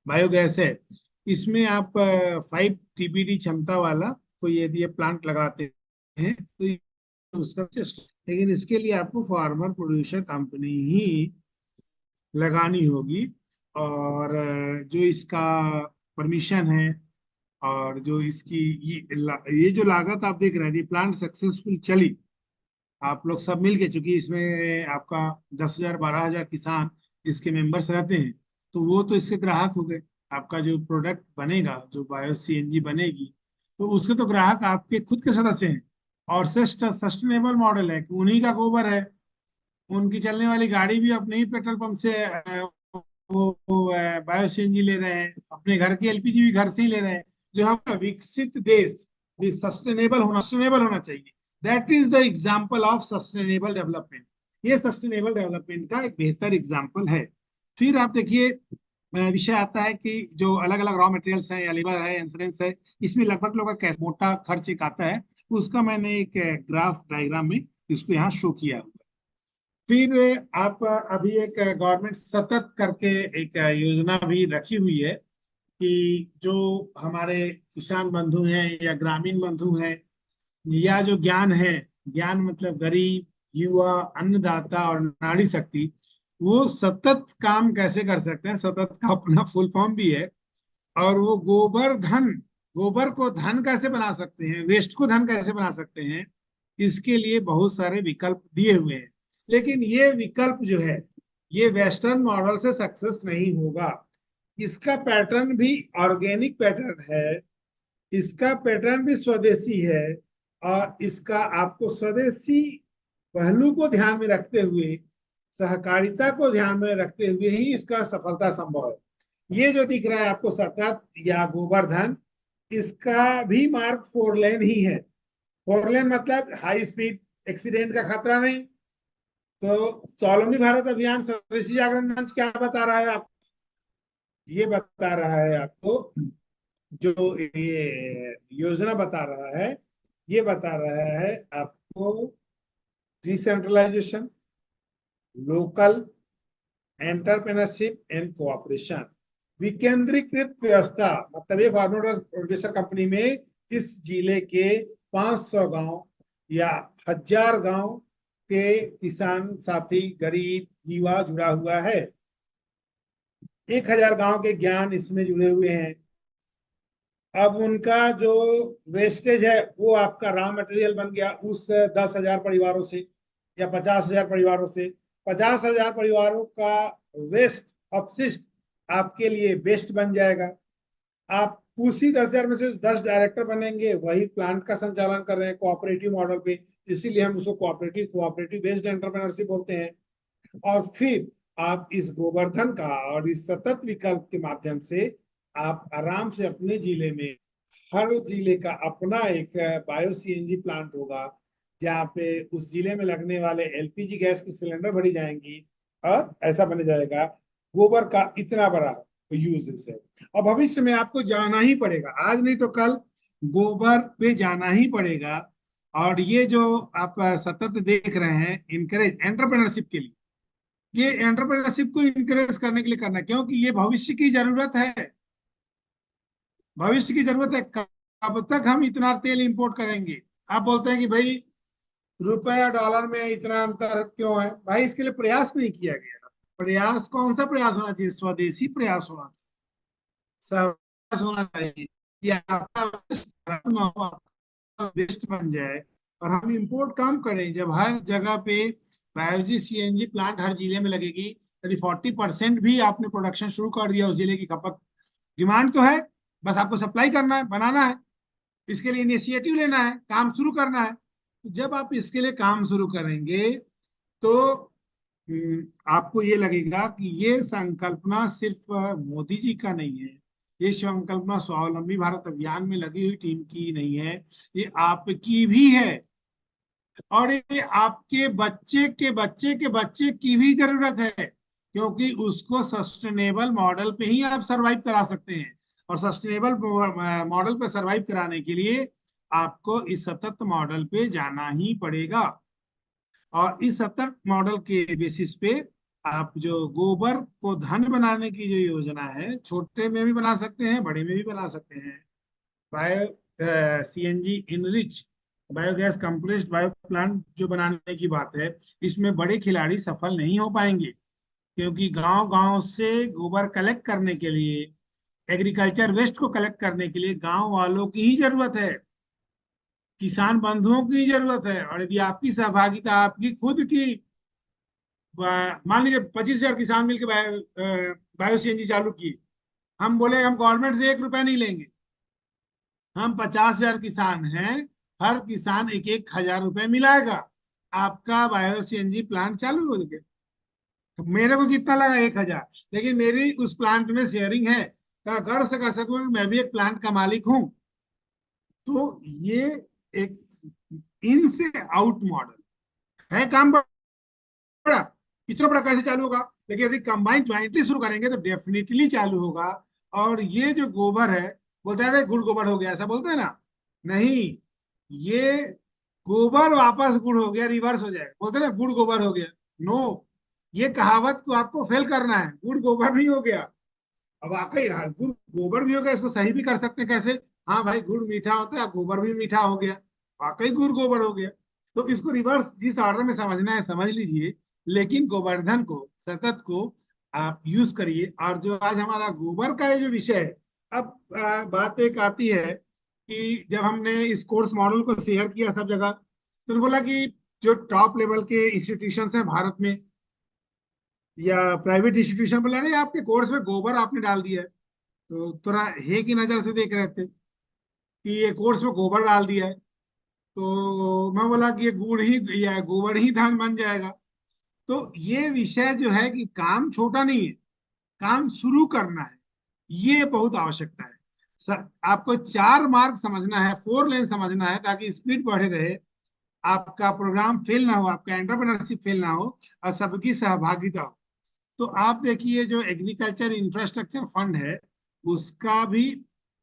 S1: बायोगैस है, इसमें आप 5 TPD क्षमता वाला कोई यदि ये प्लांट लगाते हैं तो उसका लेकिन इसके लिए आपको फार्मर प्रोड्यूसर कंपनी ही लगानी होगी, और जो इसका परमिशन है और जो इसकी ये जो लागत आप देख रहे हैं, ये प्लांट सक्सेसफुल चली, आप लोग सब मिल के, चूंकि इसमें आपका 10,000 12,000 किसान इसके मेंबर्स रहते हैं, तो वो तो इसके ग्राहक हो गए। आपका जो प्रोडक्ट बनेगा, जो बायो सीएनजी बनेगी, तो उसके तो ग्राहक आपके खुद के सदस्य हैं। और सस्टेनेबल मॉडल है कि उन्हीं का गोबर है, उनकी चलने वाली गाड़ी भी अपने ही पेट्रोल पंप से वो बायो सीएनजी ले रहे हैं, अपने घर की एलपीजी भी घर से ही ले रहे हैं। जो हम विकसित देश भी सस्टेनेबल होना चाहिए, that is the example of sustainable development. ये सस्टेनेबल डेवलपमेंट का एक बेहतर एग्जाम्पल है। फिर आप देखिए विषय आता है कि जो अलग अलग रॉ मटेरियल्स हैं या लेबर है, इंश्योरेंस है, इसमें लगभग लोग का मोटा खर्च एक आता है, उसका मैंने एक ग्राफ डायग्राम में इसको यहाँ शो किया। फिर आप अभी एक गवर्नमेंट सतत करके एक योजना भी रखी हुई है कि जो हमारे किसान बंधु हैं या ग्रामीण बंधु हैं, या जो ज्ञान है, ज्ञान मतलब गरीब, युवा, अन्नदाता और नारी शक्ति, वो सतत काम कैसे कर सकते हैं, सतत का अपना फुल फॉर्म भी है। और वो गोबर धन, गोबर को धन कैसे बना सकते हैं, वेस्ट को धन कैसे बना सकते हैं, इसके लिए बहुत सारे विकल्प दिए हुए हैं। लेकिन ये विकल्प जो है, ये वेस्टर्न मॉडल से सक्सेस नहीं होगा। इसका पैटर्न भी ऑर्गेनिक पैटर्न है, इसका पैटर्न भी स्वदेशी है, और इसका आपको स्वदेशी पहलू को ध्यान में रखते हुए, सहकारिता को ध्यान में रखते हुए ही इसका सफलता संभव है। ये जो दिख रहा है आपको सतत या गोवर्धन, इसका भी मार्ग 4 लेन ही है। 4 लेन मतलब हाई स्पीड, एक्सीडेंट का खतरा नहीं। तो स्वावलंबी भारत अभियान स्वदेशी जागरण मंच क्या बता रहा है आपको? ये बता रहा है आपको, जो ये योजना बता रहा है, ये बता रहा है आपको decentralisation, local entrepreneurship and cooperation, विकेंद्रीकृत व्यवस्था। मतलब ये फार्मर प्रोड्यूसर कंपनी में इस जिले के 500 गांव या 1000 गांव के किसान साथी, गरीब, युवा जुड़ा हुआ है। 1000 गांव के ज्ञान इसमें जुड़े हुए हैं। अब उनका जो वेस्टेज है वो आपका रॉ मटेरियल बन गया उस 10,000 परिवारों से या 50,000 परिवारों से। 50,000 परिवारों का वेस्ट, अपशिष्ट आपके लिए बेस्ट बन जाएगा। आप उसी 10,000 में से 10 डायरेक्टर बनेंगे, वही प्लांट का संचालन कर रहे हैं कोऑपरेटिव मॉडल पे, इसीलिए हम उसको कोऑपरेटिव बेस्ड एंटरप्रेन्योरशिप बोलते हैं। और फिर आप इस गोवर्धन का और इस सतत विकल्प के माध्यम से आप आराम से अपने जिले में, हर जिले का अपना एक बायो सीएनजी प्लांट होगा, जहाँ पे उस जिले में लगने वाले एलपीजी गैस की सिलेंडर भरी जाएंगी, और ऐसा बन जाएगा गोबर का इतना बड़ा यूज है। और भविष्य में आपको जाना ही पड़ेगा, आज नहीं तो कल गोबर पे जाना ही पड़ेगा। और ये जो आप सतत देख रहे हैं, इनकरेज एंटरप्रेन्योरशिप के लिए, ये एंटरप्रेन्योरशिप को इनकरेज करने के लिए करना है, क्योंकि ये भविष्य की जरूरत है। भविष्य की जरूरत है। कब तक हम इतना तेल इंपोर्ट करेंगे? आप बोलते हैं कि भाई रुपए और डॉलर में इतना अंतर क्यों है? भाई इसके लिए प्रयास नहीं किया गया। प्रयास, कौन सा प्रयास होना चाहिए? स्वदेशी प्रयास होना चाहिए, सहवास होना चाहिए कि आपका वेस्ट बन जाए और हम इंपोर्ट कम करें। जब हर जगह पे बायोजी सीएनजी प्लांट हर जिले में लगेगी, यदि 40% भी आपने प्रोडक्शन शुरू कर दिया उस जिले की खपत, डिमांड तो है, बस आपको सप्लाई करना है, बनाना है, इसके लिए इनिशिएटिव लेना है, काम शुरू करना है। तो जब आप इसके लिए काम शुरू करेंगे तो आपको ये लगेगा कि ये संकल्पना सिर्फ मोदी जी का नहीं है, ये संकल्पना स्वावलंबी भारत अभियान में लगी हुई टीम की नहीं है, ये आपकी भी है। और ये आपके बच्चे के बच्चे के बच्चे की भी जरूरत है, क्योंकि उसको सस्टेनेबल मॉडल पे ही आप सरवाइव करा सकते हैं। और सस्टेनेबल मॉडल पे सरवाइव कराने के लिए आपको इस सतत मॉडल पे जाना ही पड़ेगा। और इस सतत मॉडल के बेसिस पे आप जो गोबर को धन बनाने की जो योजना है, छोटे में भी बना सकते हैं, बड़े में भी बना सकते हैं। Bio CNG enrich biogas compressed bio plant जो बनाने की बात है, इसमें बड़े खिलाड़ी सफल नहीं हो पाएंगे, क्योंकि गांव गांव से गोबर कलेक्ट करने के लिए, एग्रीकल्चर वेस्ट को कलेक्ट करने के लिए गांव वालों की ही जरूरत है, किसान बंधुओं की जरूरत है। और यदि आपकी सहभागिता, आपकी खुद की, मान लीजिए 25,000 किसान मिलकर बायो सीएनजी चालू किए, हम बोले हम गवर्नमेंट से 1 रुपया नहीं लेंगे, हम 50,000 किसान हैं, हर किसान 1,000 रुपए मिलाएगा, आपका बायो सीएनजी प्लांट चालू हो गया। तो मेरे को कितना लगा? 1,000, लेकिन मेरी उस प्लांट में शेयरिंग है, तो गर्व से कह सकूं मैं भी एक प्लांट का मालिक हूं। तो ये एक इन से आउट मॉडल है। काम बड़ा, इतना बड़ा कैसे चालू होगा? लेकिन यदि कंबाइंड ज्वाइंटली शुरू करेंगे तो डेफिनेटली चालू होगा। और ये जो गोबर है, बोलते हैं गुड़ गोबर हो गया, ऐसा बोलते हैं ना? नहीं, ये गोबर वापस गुड़ हो गया, रिवर्स हो जाएगा। बोलते हैं ना गुड़ गोबर हो गया। नो, ये कहावत को आपको फेल करना है। गुड़ गोबर नहीं हो गया। अब वाकई हाँ, गुड़ गोबर भी हो गया, इसको सही भी कर सकते हैं। कैसे? हाँ भाई, गुड़ मीठा होता है, अब गोबर भी मीठा हो गया। वाकई गुड़ गोबर हो गया। तो इसको रिवर्स जिस ऑर्डर में समझना है समझ लीजिए, लेकिन गोवर्धन को, सतत को आप यूज करिए। और जो आज हमारा गोबर का ये जो विषय है, अब बात एक आती है कि जब हमने इस कोर्स मॉडल को शेयर किया सब जगह, तो बोला कि जो टॉप लेवल के इंस्टीट्यूशन हैं भारत में या प्राइवेट इंस्टीट्यूशन, बोला नहीं आपके कोर्स में गोबर आपने डाल दिया है। तो थोड़ा हे की नजर से देख रहे थे कि ये कोर्स में गोबर डाल दिया है। तो मैं बोला कि ये गुड़ ही या गोबर ही धान बन जाएगा। तो ये विषय जो है कि काम छोटा नहीं है, काम शुरू करना है, ये बहुत आवश्यकता है। आपको 4 मार्ग समझना है, 4 लेन समझना है, ताकि स्पीड बढ़े रहे, आपका प्रोग्राम फेल ना हो, आपका एंटरप्रेन्योरशिप फेल ना हो, और सबकी सहभागिता हो। तो आप देखिए जो एग्रीकल्चर इंफ्रास्ट्रक्चर फंड है, उसका भी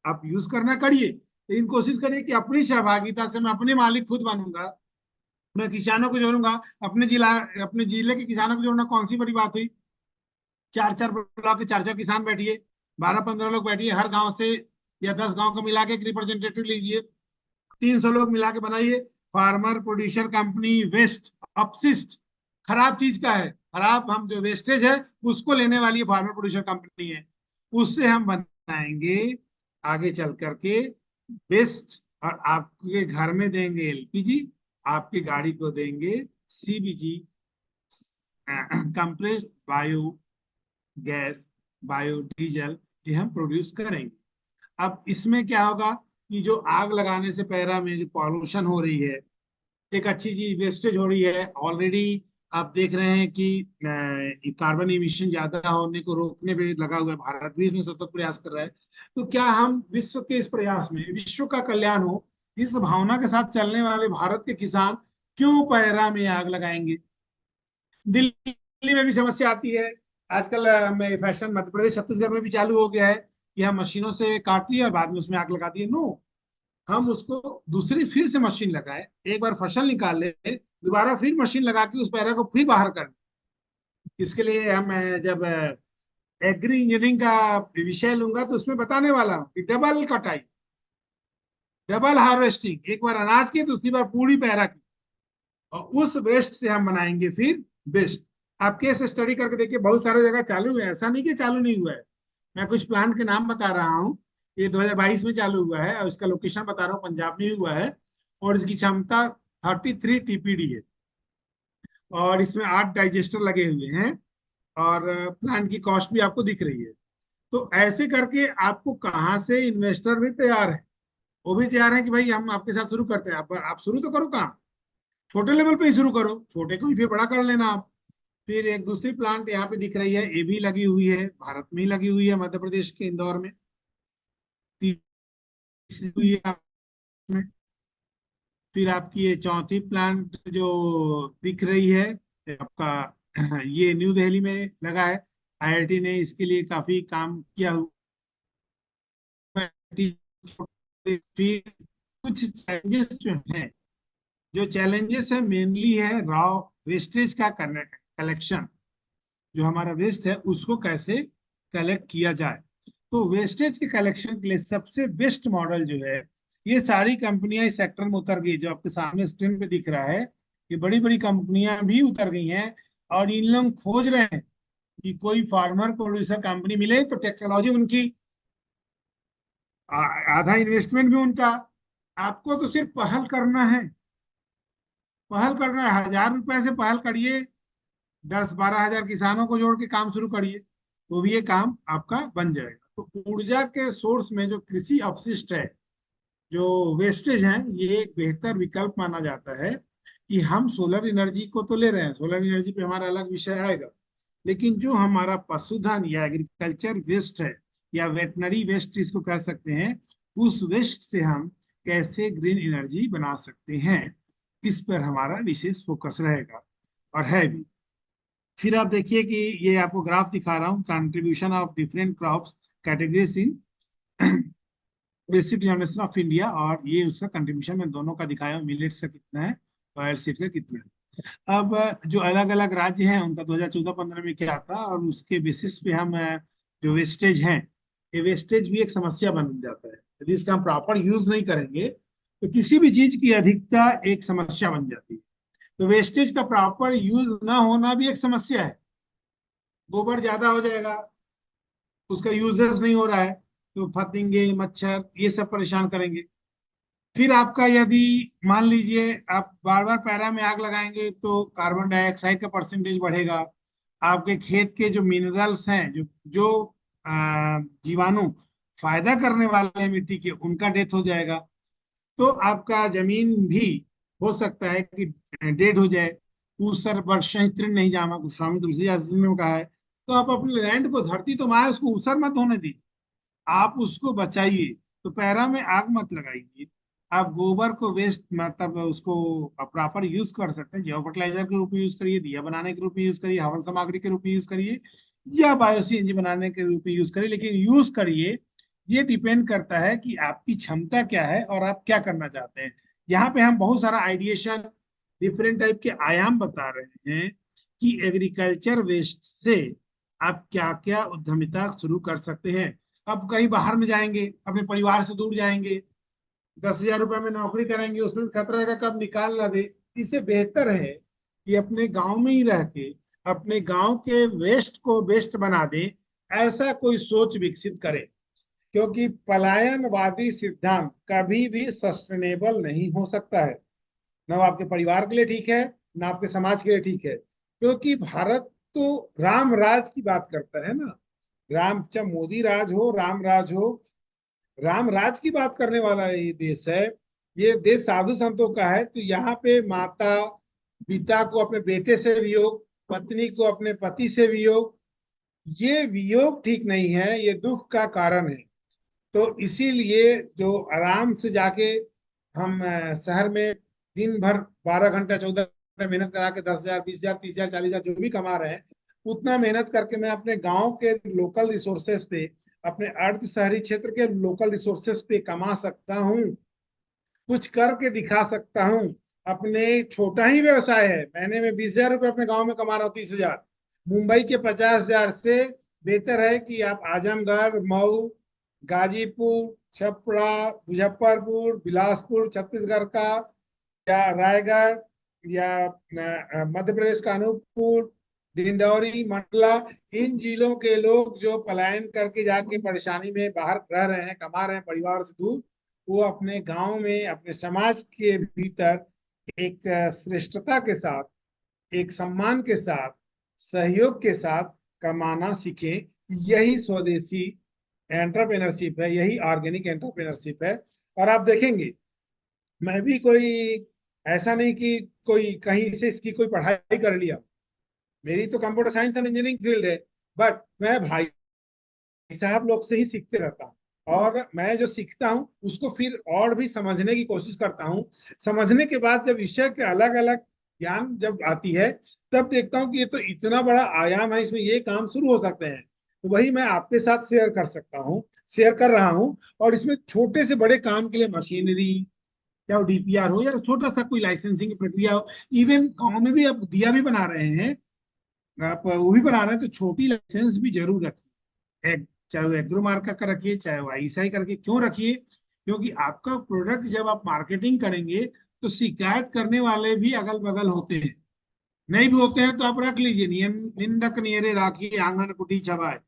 S1: आप यूज करना करिए, लेकिन कोशिश करिए कि अपनी सहभागिता से, मैं अपने मालिक खुद बनूंगा, मैं किसानों को जोड़ूंगा। अपने जिले के किसानों को जोड़ना कौन सी बड़ी बात हुई? 4-4 ब्लॉक के 4-4 किसान बैठिए, 12-15 लोग बैठिए, हर गांव से या 10 गांव को मिला के एक रिप्रेजेंटेटिव लीजिए, 300 लोग मिला के बनाइए फार्मर प्रोड्यूसर कंपनी वेस्ट अपशिष्ट। खराब चीज का है, खराब हम जो वेस्टेज है उसको लेने वाली फार्मर प्रोड्यूसर कंपनी है, उससे हम बनाएंगे आगे चल करके बेस्ट। और आपके घर में देंगे एलपीजी, आपकी गाड़ी को देंगे CBG, compressed bio gas, biodiesel, ये हम प्रोड्यूस करेंगे। अब इसमें क्या होगा कि जो आग लगाने से पैरा में जो पॉल्यूशन हो रही है, एक अच्छी चीज वेस्टेज हो रही है ऑलरेडी। आप देख रहे हैं कि कार्बन इमिशन ज्यादा होने को रोकने पे लगा हुआ है, भारत भी इसमें सतत प्रयास कर रहा है। तो क्या हम विश्व के इस प्रयास में विश्व का कल्याण हो, इस भावना के साथ चलने वाले भारत के किसान क्यों पैरा में आग लगाएंगे? दिल्ली में भी समस्या आती है आजकल। में फैशन मध्य प्रदेश छत्तीसगढ़ में भी चालू हो गया है कि हम मशीनों से काट लिए और बाद में उसमें आग लगा दिए। नो, हम उसको दूसरी फिर से मशीन लगाए, एक बार फसल निकाल ले, दोबारा फिर मशीन लगा के उस पैरा को फिर बाहर कर। इसके लिए हम जब एग्री इंजीनियरिंग का विषय लूंगा तो उसमें बताने वाला हूँ कि डबल कटाई, डबल हार्वेस्टिंग, एक बार अनाज की दूसरी बार पूरी पैरा की, और उस वेस्ट से हम बनाएंगे फिर बेस्ट। आप केस स्टडी करके देखिए, बहुत सारे जगह चालू है, ऐसा नहीं कि चालू नहीं हुआ है। मैं कुछ प्लांट के नाम बता रहा हूँ, ये 2022 में चालू हुआ है, और इसका लोकेशन बता रहा हूँ, पंजाब में हुआ है, और इसकी क्षमता 33 टीपीडी है, और इसमें 8 डाइजेस्टर लगे हुए हैं, और प्लांट की कॉस्ट भी आपको दिख रही है। तो ऐसे करके आपको कहाँ से इन्वेस्टर भी तैयार है, वो भी तैयार है कि भाई हम आपके साथ शुरू करते हैं। आप शुरू तो करो काम, छोटे लेवल पे ही शुरू करो, छोटे को ही फिर बड़ा कर लेना आप। फिर एक दूसरी प्लांट यहाँ पे दिख रही है, ये भी लगी हुई है, भारत में ही लगी हुई है, मध्य प्रदेश के इंदौर में। तीसरी हुई है आपने। फिर आपकी ये चौथी प्लांट जो दिख रही है आपका, ये न्यू दिल्ली में लगा है। आईआईटी ने इसके लिए काफी काम किया हुआ है। फिर कुछ चैलेंजेस जो हैं, जो चैलेंजेस है मेनली है रॉ वेस्टेज का कलेक्शन। जो हमारा वेस्ट है उसको कैसे कलेक्ट किया जाए। तो वेस्टेज के कलेक्शन के लिए सबसे बेस्ट मॉडल जो है, ये सारी कंपनियां इस सेक्टर में उतर गई, जो आपके सामने स्क्रीन पे दिख रहा है, ये बड़ी बड़ी कंपनियां भी उतर गई हैं। और इन लोग खोज रहे हैं कि कोई फार्मर प्रोड्यूसर कंपनी मिले तो टेक्नोलॉजी उनकी, आधा इन्वेस्टमेंट भी उनका। आपको तो सिर्फ पहल करना है, पहल करना है, 1000 रुपए से पहल करिए, 10-12 हजार किसानों को जोड़ के काम शुरू करिए, तो भी ये काम आपका बन जाएगा। तो ऊर्जा के सोर्स में जो कृषि अपशिष्ट है, जो वेस्टेज है, ये एक बेहतर विकल्प माना जाता है। कि हम सोलर एनर्जी को तो ले रहे हैं, सोलर एनर्जी पे हमारा अलग विषय आएगा, लेकिन जो हमारा पशुधन या एग्रीकल्चर वेस्ट है, या वेटनरी वेस्ट इसको कह सकते हैं, उस वेस्ट से हम कैसे ग्रीन एनर्जी बना सकते हैं, इस पर हमारा विशेष फोकस रहेगा, और है भी। फिर आप देखिए कि ये आपको ग्राफ दिखा रहा हूँ, contribution of different crops categories in basic generation of India, और ये उसका कंट्रीब्यूशन मैं दोनों का दिखाया हूँ, मिलेट्स का कितना है, ऑयल सीड का कितना है। अब जो अलग अलग राज्य हैं उनका 2014-15 में क्या था, और उसके बेसिस पे हम जो वेस्टेज हैं, ये वेस्टेज भी एक समस्या बन जाता है। यदि इसका हम प्रॉपर यूज नहीं करेंगे तो किसी भी चीज की अधिकता एक समस्या बन जाती है। तो वेस्टेज का प्रॉपर यूज ना होना भी एक समस्या है। गोबर ज्यादा हो जाएगा, उसका यूजेस नहीं हो रहा है, तो फतिंगे मच्छर ये सब परेशान करेंगे। फिर आपका यदि मान लीजिए आप बार बार पैरा में आग लगाएंगे तो कार्बन डाइऑक्साइड का परसेंटेज बढ़ेगा। आपके खेत के जो मिनरल्स हैं, जो जो जीवाणु फायदा करने वाले हैं मिट्टी के, उनका डेथ हो जाएगा। तो आपका जमीन भी हो सकता है कि डेड हो जाए। ऊसर वर्षा तृण नहीं जामा, गोस्वामी तुलसीदास जी ने कहा है। तो आप अपने लैंड को, धरती तो माँ है, उसको ऊसर मत होने दीजिए, आप उसको बचाइए। तो पैरा में आग मत लगाइए। आप गोबर को वेस्ट मतलब उसको प्रॉपर यूज कर सकते हैं, जियो फर्टिलाइजर के रूप में यूज करिए, दिया बनाने के रूप में यूज करिए, हवन सामग्री के रूप में यूज करिए, या बायो सीएनजी बनाने के रूप में यूज करिए, लेकिन यूज करिए। ये डिपेंड करता है कि आपकी क्षमता क्या है और आप क्या करना चाहते हैं। यहाँ पे हम बहुत सारा आइडिएशन, डिफरेंट टाइप के आयाम बता रहे हैं कि एग्रीकल्चर वेस्ट से आप क्या क्या उद्यमिता शुरू कर सकते हैं। अब कहीं बाहर में जाएंगे, अपने परिवार से दूर जाएंगे, 10,000 रुपए में नौकरी करेंगे, उसमें भी खतरा रहेगा कब निकाल ना दे। इससे बेहतर है कि अपने गांव में ही रह के अपने गांव के वेस्ट को बेस्ट बना दे, ऐसा कोई सोच विकसित करे। क्योंकि पलायनवादी सिद्धांत कभी भी सस्टेनेबल नहीं हो सकता है, ना वो आपके परिवार के लिए ठीक है, ना आपके समाज के लिए ठीक है। क्योंकि भारत तो राम राज की बात करता है ना। राम, चाहे मोदी राज हो, राम राज हो, राम राज की बात करने वाला ये देश है। ये देश साधु संतों का है। तो यहाँ पे माता पिता को अपने बेटे से वियोग, पत्नी को अपने पति से वियोग, ये वियोग ठीक नहीं है, ये दुख का कारण है। तो इसीलिए जो आराम से जाके हम शहर में दिन भर 12 घंटा 14 घंटा मेहनत करा के 10,000 20,000 30,000 40,000 जो भी कमा रहे हैं, उतना मेहनत करके मैं अपने गांव के लोकल रिसोर्सेस पे, अपने अर्ध शहरी क्षेत्र के लोकल रिसोर्सेस पे कमा सकता हूँ, कुछ करके दिखा सकता हूँ। अपने छोटा ही व्यवसाय है, महीने में 20,000 रुपये अपने गांव में कमा रहा हूँ, 30,000। मुंबई के 50,000 से बेहतर है कि आप आजमगढ़, मऊ, गाजीपुर, छपरा, मुजफ्फरपुर, बिलासपुर छत्तीसगढ़ का, या रायगढ़, या मध्य प्रदेश का अनूपपुर, डिंडौरी, मंडला, इन जिलों के लोग जो पलायन करके जाके परेशानी में बाहर रह रहे हैं, कमा रहे हैं परिवार से दूर, वो अपने गांव में, अपने समाज के भीतर एक श्रेष्ठता के साथ, एक सम्मान के साथ, सहयोग के साथ कमाना सीखें। यही स्वदेशी एंटरप्रेनरशिप है, यही ऑर्गेनिक एंटरप्रेनरशिप है। और आप देखेंगे, मैं भी कोई ऐसा नहीं कि कोई कहीं से इसकी कोई पढ़ाई कर लिया, मेरी तो computer science and engineering field है, बट मैं भाई साहब लोग से ही सीखते रहता हूँ। और मैं जो सीखता हूँ उसको फिर और भी समझने की कोशिश करता हूँ। समझने के बाद जब विषय के अलग अलग ज्ञान जब आती है, तब देखता हूँ कि ये तो इतना बड़ा आयाम है, इसमें ये काम शुरू हो सकते हैं। तो वही मैं आपके साथ शेयर कर सकता हूँ, शेयर कर रहा हूँ। और इसमें छोटे से बड़े काम के लिए मशीनरी, या वो डीपीआर हो, या छोटा सा कोई लाइसेंसिंग की प्रक्रिया हो, इवन गाँव में भी अब दिया भी बना रहे हैं, आप वो भी बना रहे हैं, तो छोटी लाइसेंस भी जरूर रखिए। चाहे वो एग्रो मार्का का रखिए, चाहे वो आईएसआई करके क्यों रखिए। क्योंकि आपका प्रोडक्ट जब आप मार्केटिंग करेंगे, तो शिकायत करने वाले भी अगल बगल होते हैं, नहीं भी होते हैं तो आप रख लीजिए, निंदक नियरे राखिए आंगन कुटी छवाए।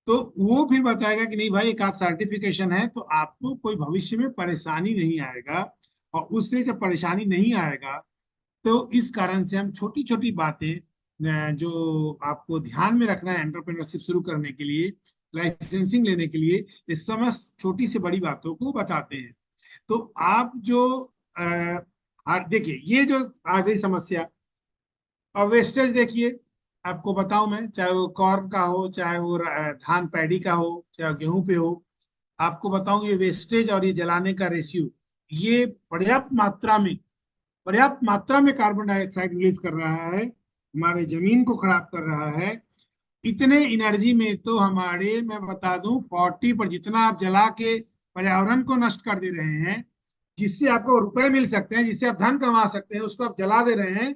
S1: तो वो फिर बताएगा कि नहीं भाई, एक आध सर्टिफिकेशन है, तो आपको कोई भविष्य में परेशानी नहीं आएगा। और उससे जब परेशानी नहीं आएगा, तो इस कारण से हम छोटी छोटी बातें जो आपको ध्यान में रखना है एंटरप्रेन्योरशिप शुरू करने के लिए, लाइसेंसिंग लेने के लिए, इस समस्त छोटी से बड़ी बातों को बताते हैं। तो आप जो देखिए, ये जो आ गई समस्या, और वेस्टेज देखिए, आपको बताऊं मैं, चाहे वो कॉर्न का हो, चाहे वो धान पैडी का हो, चाहे गेहूं पे हो, आपको बताऊं, ये वेस्टेज और ये जलाने का रेशियो, ये पर्याप्त मात्रा में कार्बन डाइऑक्साइड रिलीज कर रहा है, हमारे जमीन को खराब कर रहा है। इतने एनर्जी में तो हमारे, मैं बता दूं, 40 पर जितना आप जला के पर्यावरण को नष्ट कर दे रहे हैं, जिससे आपको रुपए मिल सकते हैं, जिससे आप धन कमा सकते हैं, उसको आप जला दे रहे हैं।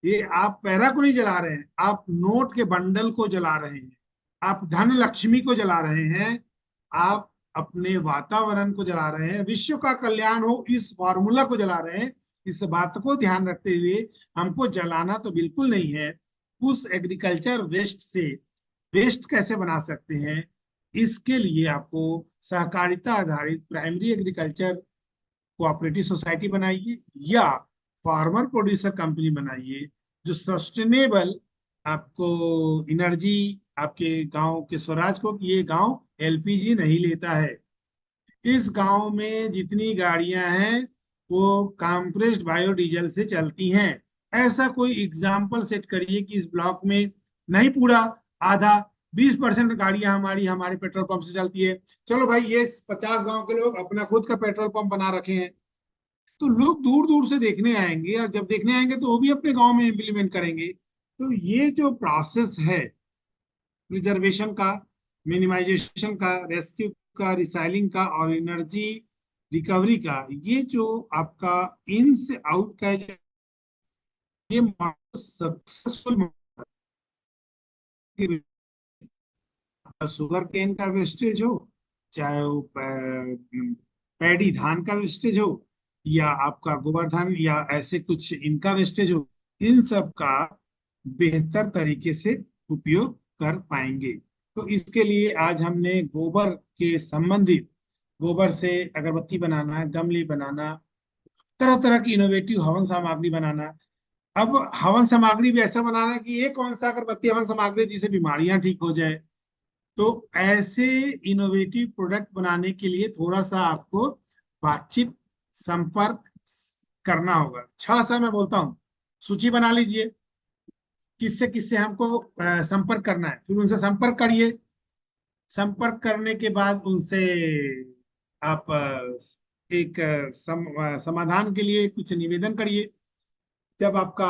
S1: ये आप पैरा को नहीं जला रहे हैं, आप नोट के बंडल को जला रहे हैं, आप धन लक्ष्मी को जला रहे हैं, आप अपने वातावरण को जला रहे हैं, विश्व का कल्याण हो इस फॉर्मूला को जला रहे हैं। इस बात को ध्यान रखते हुए हमको जलाना तो बिल्कुल नहीं है। उस एग्रीकल्चर वेस्ट से वेस्ट कैसे बना सकते हैं, इसके लिए आपको सहकारिता आधारित प्राइमरी एग्रीकल्चर कोऑपरेटिव सोसाइटी बनाइए या फार्मर प्रोड्यूसर कंपनी बनाइए जो सस्टेनेबल आपको एनर्जी आपके गांव के स्वराज को, कि ये गांव एलपीजी नहीं लेता है। इस गांव में जितनी गाड़ियां हैं वो कंप्रेस्ड बायोडीजल से चलती हैं। ऐसा कोई एग्जाम्पल सेट करिए कि इस ब्लॉक में नहीं पूरा, आधा 20% गाड़ियां हमारी हमारे पेट्रोल पंप से चलती है। चलो भाई, ये 50 गांव के लोग अपना खुद का पेट्रोल पंप बना रखे हैं, तो लोग दूर दूर से देखने आएंगे, और जब देखने आएंगे तो वो भी अपने गांव में इम्प्लीमेंट करेंगे। तो ये जो प्रोसेस है प्रिजर्वेशन का, मिनिमाइजेशन का, रेस्क्यू का, रिसाइलिंग का और एनर्जी रिकवरी का, ये जो आपका इन से आउट का ये मॉडल सक्सेसफुल, शुगर केन का वेस्टेज हो, चाहे वो पैडी धान का वेस्टेज हो, या आपका गोवर्धन या ऐसे कुछ इनका वेस्टेज हो, इन सब का बेहतर तरीके से उपयोग कर पाएंगे। तो इसके लिए आज हमने गोबर के संबंधित, गोबर से अगरबत्ती बनाना, गमले बनाना, तरह तरह की इनोवेटिव हवन सामग्री बनाना। अब हवन सामग्री भी ऐसा बनाना कि ये कौन सा अगरबत्ती हवन सामग्री जिससे बीमारियां ठीक हो जाए। तो ऐसे इनोवेटिव प्रोडक्ट बनाने के लिए थोड़ा सा आपको बातचीत, संपर्क करना होगा। 6 सा मैं बोलता हूँ, सूची बना लीजिए किससे किससे हमको संपर्क करना है, फिर उनसे संपर्क करिए। संपर्क करने के बाद उनसे आप एक समाधान के लिए कुछ निवेदन करिए। जब आपका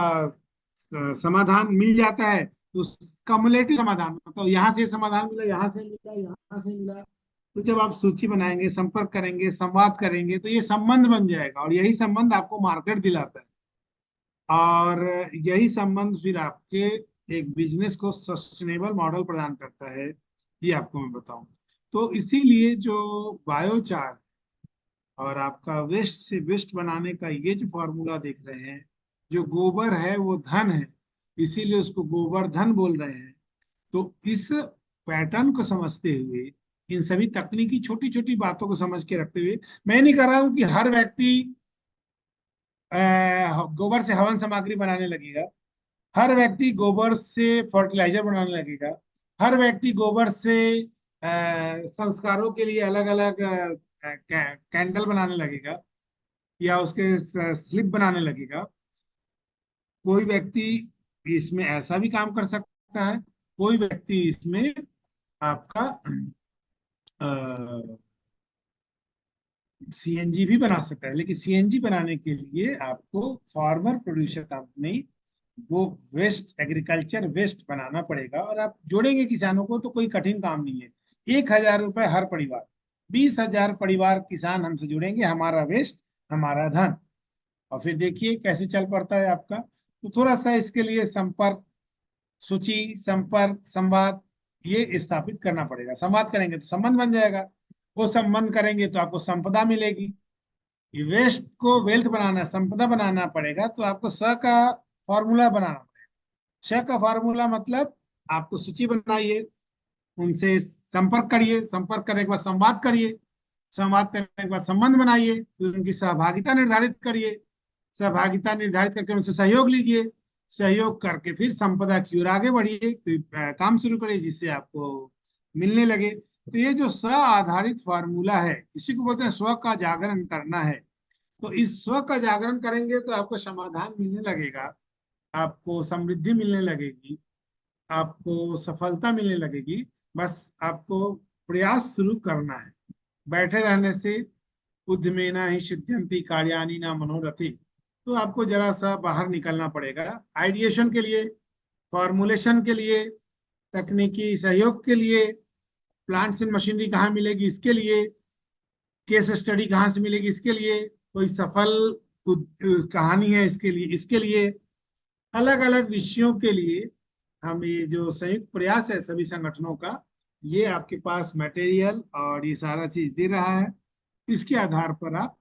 S1: समाधान मिल जाता है तो कमुलेटिव समाधान, मतलब यहाँ से समाधान मिला, यहाँ से मिला, यहाँ से मिला, तो जब आप सूची बनाएंगे, संपर्क करेंगे, संवाद करेंगे, तो ये संबंध बन जाएगा, और यही संबंध आपको मार्केट दिलाता है, और यही संबंध फिर आपके एक बिजनेस को सस्टेनेबल मॉडल प्रदान करता है। ये आपको मैं बताऊं, तो इसीलिए जो बायोचार और आपका वेस्ट से बेस्ट बनाने का ये जो फॉर्मूला देख रहे हैं, जो गोबर है वो धन है, इसीलिए उसको गोबर धन बोल रहे हैं। तो इस पैटर्न को समझते हुए, इन सभी तकनीकी छोटी छोटी बातों को समझ के रखते हुए, मैं नहीं कह रहा हूं कि हर व्यक्ति गोबर से हवन सामग्री बनाने लगेगा, हर व्यक्ति गोबर से फर्टिलाइजर बनाने लगेगा, हर व्यक्ति गोबर से संस्कारों के लिए अलग अलग कैंडल बनाने लगेगा, या उसके स्लिप बनाने लगेगा। कोई व्यक्ति इसमें ऐसा भी काम कर सकता है, कोई व्यक्ति इसमें आपका सीएनजी भी बना सकता है। लेकिन सीएनजी बनाने के लिए आपको फार्मर प्रोड्यूसर कंपनी वो वेस्ट, एग्रीकल्चर वेस्ट बनाना पड़ेगा, और आप जोड़ेंगे किसानों को तो कोई कठिन काम नहीं है। 1,000 रुपए हर परिवार, 20,000 परिवार किसान हमसे जुड़ेंगे, हमारा वेस्ट हमारा धन। और फिर देखिए कैसे चल पड़ता है आपका। तो थोड़ा सा इसके लिए संपर्क, सूची, संपर्क, संवाद, ये स्थापित करना पड़ेगा। संवाद करेंगे तो संबंध बन जाएगा, वो संबंध करेंगे तो आपको संपदा मिलेगी। ये वेस्ट को वेल्थ बनाना, संपदा बनाना पड़ेगा, तो आपको स का फॉर्मूला बनाना पड़ेगा। श का फॉर्मूला मतलब आपको सूची बनाइए, उनसे संपर्क करिए, संपर्क करने के बाद संवाद करिए, संवाद करने के बाद संबंध बनाइए, फिर उनकी सहभागिता निर्धारित करिए, सहभागिता निर्धारित करके उनसे सहयोग लीजिए, सहयोग करके फिर संपदा की ओर आगे बढ़िए, काम शुरू करिए जिससे आपको मिलने लगे। तो ये जो स्व आधारित फार्मूला है, इसी को बोलते हैं स्व का जागरण करना है। तो इस स्व का जागरण करेंगे तो आपको समाधान मिलने लगेगा, आपको समृद्धि मिलने लगेगी, आपको सफलता मिलने लगेगी। बस आपको प्रयास शुरू करना है। बैठे रहने से उद्यमेना ही सिद्ध्यंति कार्यानि न मनोरथी। तो आपको जरा सा बाहर निकलना पड़ेगा, आइडिएशन के लिए, फॉर्मुलेशन के लिए, तकनीकी सहयोग के लिए, प्लांट्स एंड मशीनरी कहाँ मिलेगी इसके लिए, केस स्टडी कहाँ से मिलेगी इसके लिए, कोई सफल कहानी है इसके लिए, इसके लिए अलग अलग विषयों के लिए हम ये जो संयुक्त प्रयास है सभी संगठनों का, ये आपके पास मटेरियल और ये सारा चीज दे रहा है। इसके आधार पर आप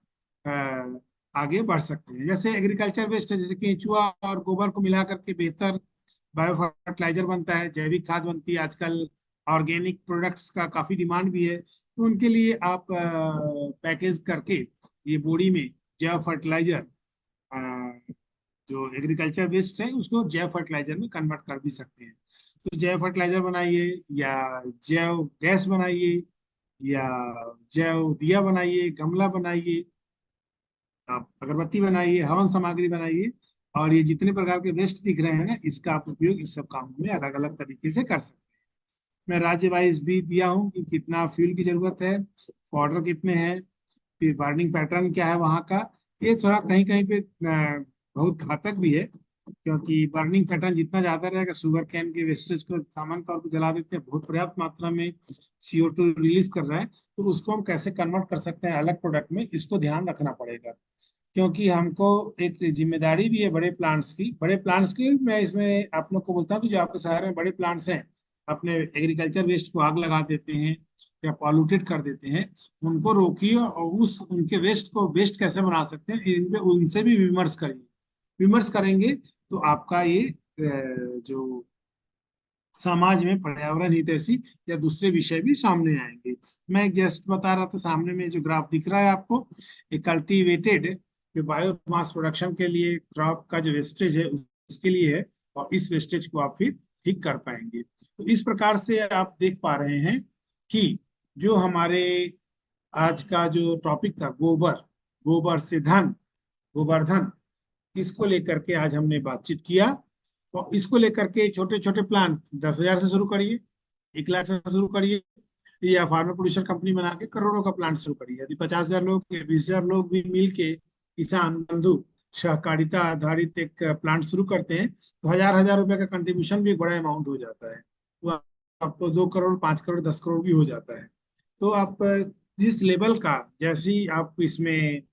S1: आगे बढ़ सकते हैं। जैसे एग्रीकल्चर वेस्ट है, जैसे केंचुआ और गोबर को मिला करके बेहतर बायो फर्टिलाइजर बनता है, जैविक खाद बनती है। आजकल ऑर्गेनिक प्रोडक्ट्स का काफी डिमांड भी है, तो उनके लिए आप पैकेज करके ये बोरी में जैव फर्टिलाइजर, जो एग्रीकल्चर वेस्ट है उसको जैव फर्टिलाइजर में कन्वर्ट कर भी सकते हैं। तो जैव फर्टिलाइजर बनाइए, या जैव गैस बनाइए, या जैव दिया बनाइए, गमला बनाइए, आप अगरबत्ती बनाइए, हवन सामग्री बनाइए। और ये जितने प्रकार के वेस्ट दिख रहे हैं ना, इसका आप उपयोग इस सब कामों में अलग अलग तरीके से कर सकते हैं। मैं राज्य वाइज भी दिया हूँ कि कितना फ्यूल की जरूरत है, ऑर्डर कितने हैं, फिर बर्निंग पैटर्न क्या है वहाँ का। ये थोड़ा कहीं कहीं पे बहुत घातक भी है, क्योंकि बर्निंग पैटर्न जितना ज्यादा रहेगा, शुगर कैन के वेस्टेज को सामान्य तौर पर जला देते हैं, बहुत पर्याप्त मात्रा में CO2 रिलीज कर रहा है। तो उसको हम कैसे कन्वर्ट कर सकते हैं अलग प्रोडक्ट में, इसको ध्यान रखना पड़ेगा। क्योंकि हमको एक जिम्मेदारी भी है बड़े प्लांट्स की। मैं इसमें आप लोग को बोलता हूँ कि जो आपके शहर में बड़े प्लांट्स हैं, अपने एग्रीकल्चर वेस्ट को आग लगा देते हैं या पॉल्यूटेड कर देते हैं, उनको रोकिए और उस उनके वेस्ट को बेस्ट कैसे बना सकते हैं, इन पे उनसे भी विमर्श करिए। विमर्श करेंगे तो आपका ये जो समाज में पर्यावरण हितैषी या दूसरे विषय भी सामने आएंगे। मैं एक जस्ट बता रहा था, सामने में जो ग्राफ दिख रहा है आपको, ये कल्टीवेटेड जो बायोमास प्रोडक्शन के लिए क्रॉप का जो वेस्टेज है उसके लिए है, और इस वेस्टेज को आप फिर ठीक कर पाएंगे। तो इस प्रकार से आप देख पा रहे हैं कि जो हमारे आज का जो टॉपिक था, गोबर, गोबर से धन, गोवर्धन, इसको लेकर के आज हमने बातचीत किया। और इसको लेकर के छोटे छोटे प्लान 10,000 से शुरू करिए, 1 लाख से शुरू करिए, या फार्मर प्रोड्यूसर कंपनी बना के करोड़ों का प्लान शुरू करिए। यदि 50,000 लोग, 20,000 लोग भी मिल के किसान बंधु सहकारिता आधारित एक प्लांट शुरू करते हैं, तो 1,000 1,000 रुपए का कंट्रीब्यूशन भी एक बड़ा अमाउंट हो जाता है। वो आपको 2 करोड़, 5 करोड़, 10 करोड़ भी हो जाता है। तो आप जिस लेवल का, जैसी आप इसमें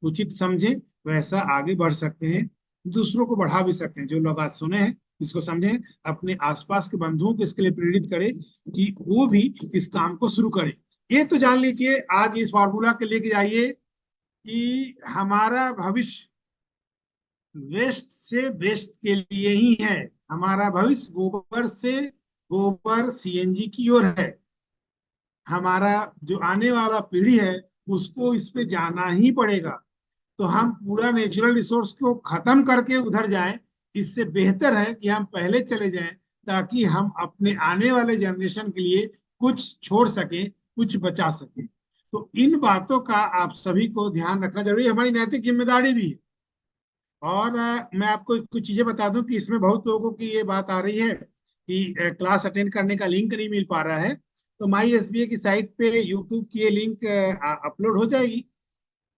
S1: उचित समझें, वैसा आगे बढ़ सकते हैं, दूसरों को बढ़ा भी सकते हैं। जो लोग आज सुने हैं इसको समझें, अपने आसपास के बंधुओं को इसके लिए प्रेरित करें कि वो भी इस काम को शुरू करें। ये तो जान लीजिए, आज इस फार्मूला के लेके जाइए कि हमारा भविष्य वेस्ट से बेस्ट के लिए ही है। हमारा भविष्य गोबर से गोबर CNG की ओर है। हमारा जो आने वाला पीढ़ी है उसको इस पे जाना ही पड़ेगा। तो हम पूरा नेचुरल रिसोर्स को खत्म करके उधर जाएं, इससे बेहतर है कि हम पहले चले जाएं, ताकि हम अपने आने वाले जनरेशन के लिए कुछ छोड़ सकें, कुछ बचा सकें। तो इन बातों का आप सभी को ध्यान रखना जरूरी है, हमारी नैतिक जिम्मेदारी भी है। और मैं आपको कुछ चीजें बता दूं कि इसमें बहुत लोगों की ये बात आ रही है कि क्लास अटेंड करने का लिंक नहीं मिल पा रहा है। तो माई SBA की साइट पे यूट्यूब की ये लिंक अपलोड हो जाएगी,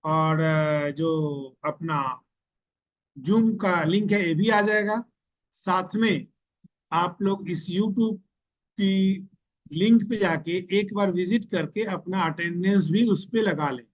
S1: और जो अपना जूम का लिंक है ये भी आ जाएगा। साथ में आप लोग इस यूट्यूब की लिंक पे जाके एक बार विजिट करके अपना अटेंडेंस भी उस पे लगा लें।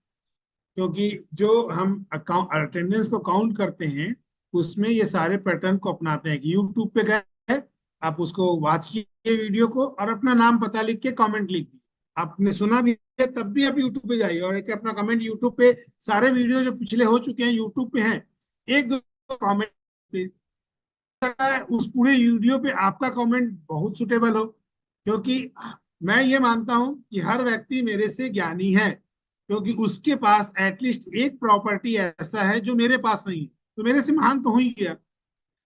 S1: क्योंकि जो हम अटेंडेंस को काउंट करते हैं, उसमें ये सारे पैटर्न को अपनाते हैं कि यूट्यूब पे गए, आप उसको वॉच कीजिए वीडियो को, और अपना नाम पता लिख के कमेंट लिख दीजिए। आपने सुना भी है तब भी आप यूट्यूब पे जाइए और एक अपना कमेंट यूट्यूब पे, सारे वीडियो जो पिछले हो चुके हैं यूट्यूब पे हैं, एक दो कमेंट पे, उस पूरे वीडियो पे आपका कमेंट बहुत सुटेबल हो। क्योंकि मैं ये मानता हूं कि हर व्यक्ति मेरे से ज्ञानी है, क्योंकि उसके पास एटलीस्ट एक प्रॉपर्टी ऐसा है जो मेरे पास नहीं है, तो मेरे से महान तो हो ही गया।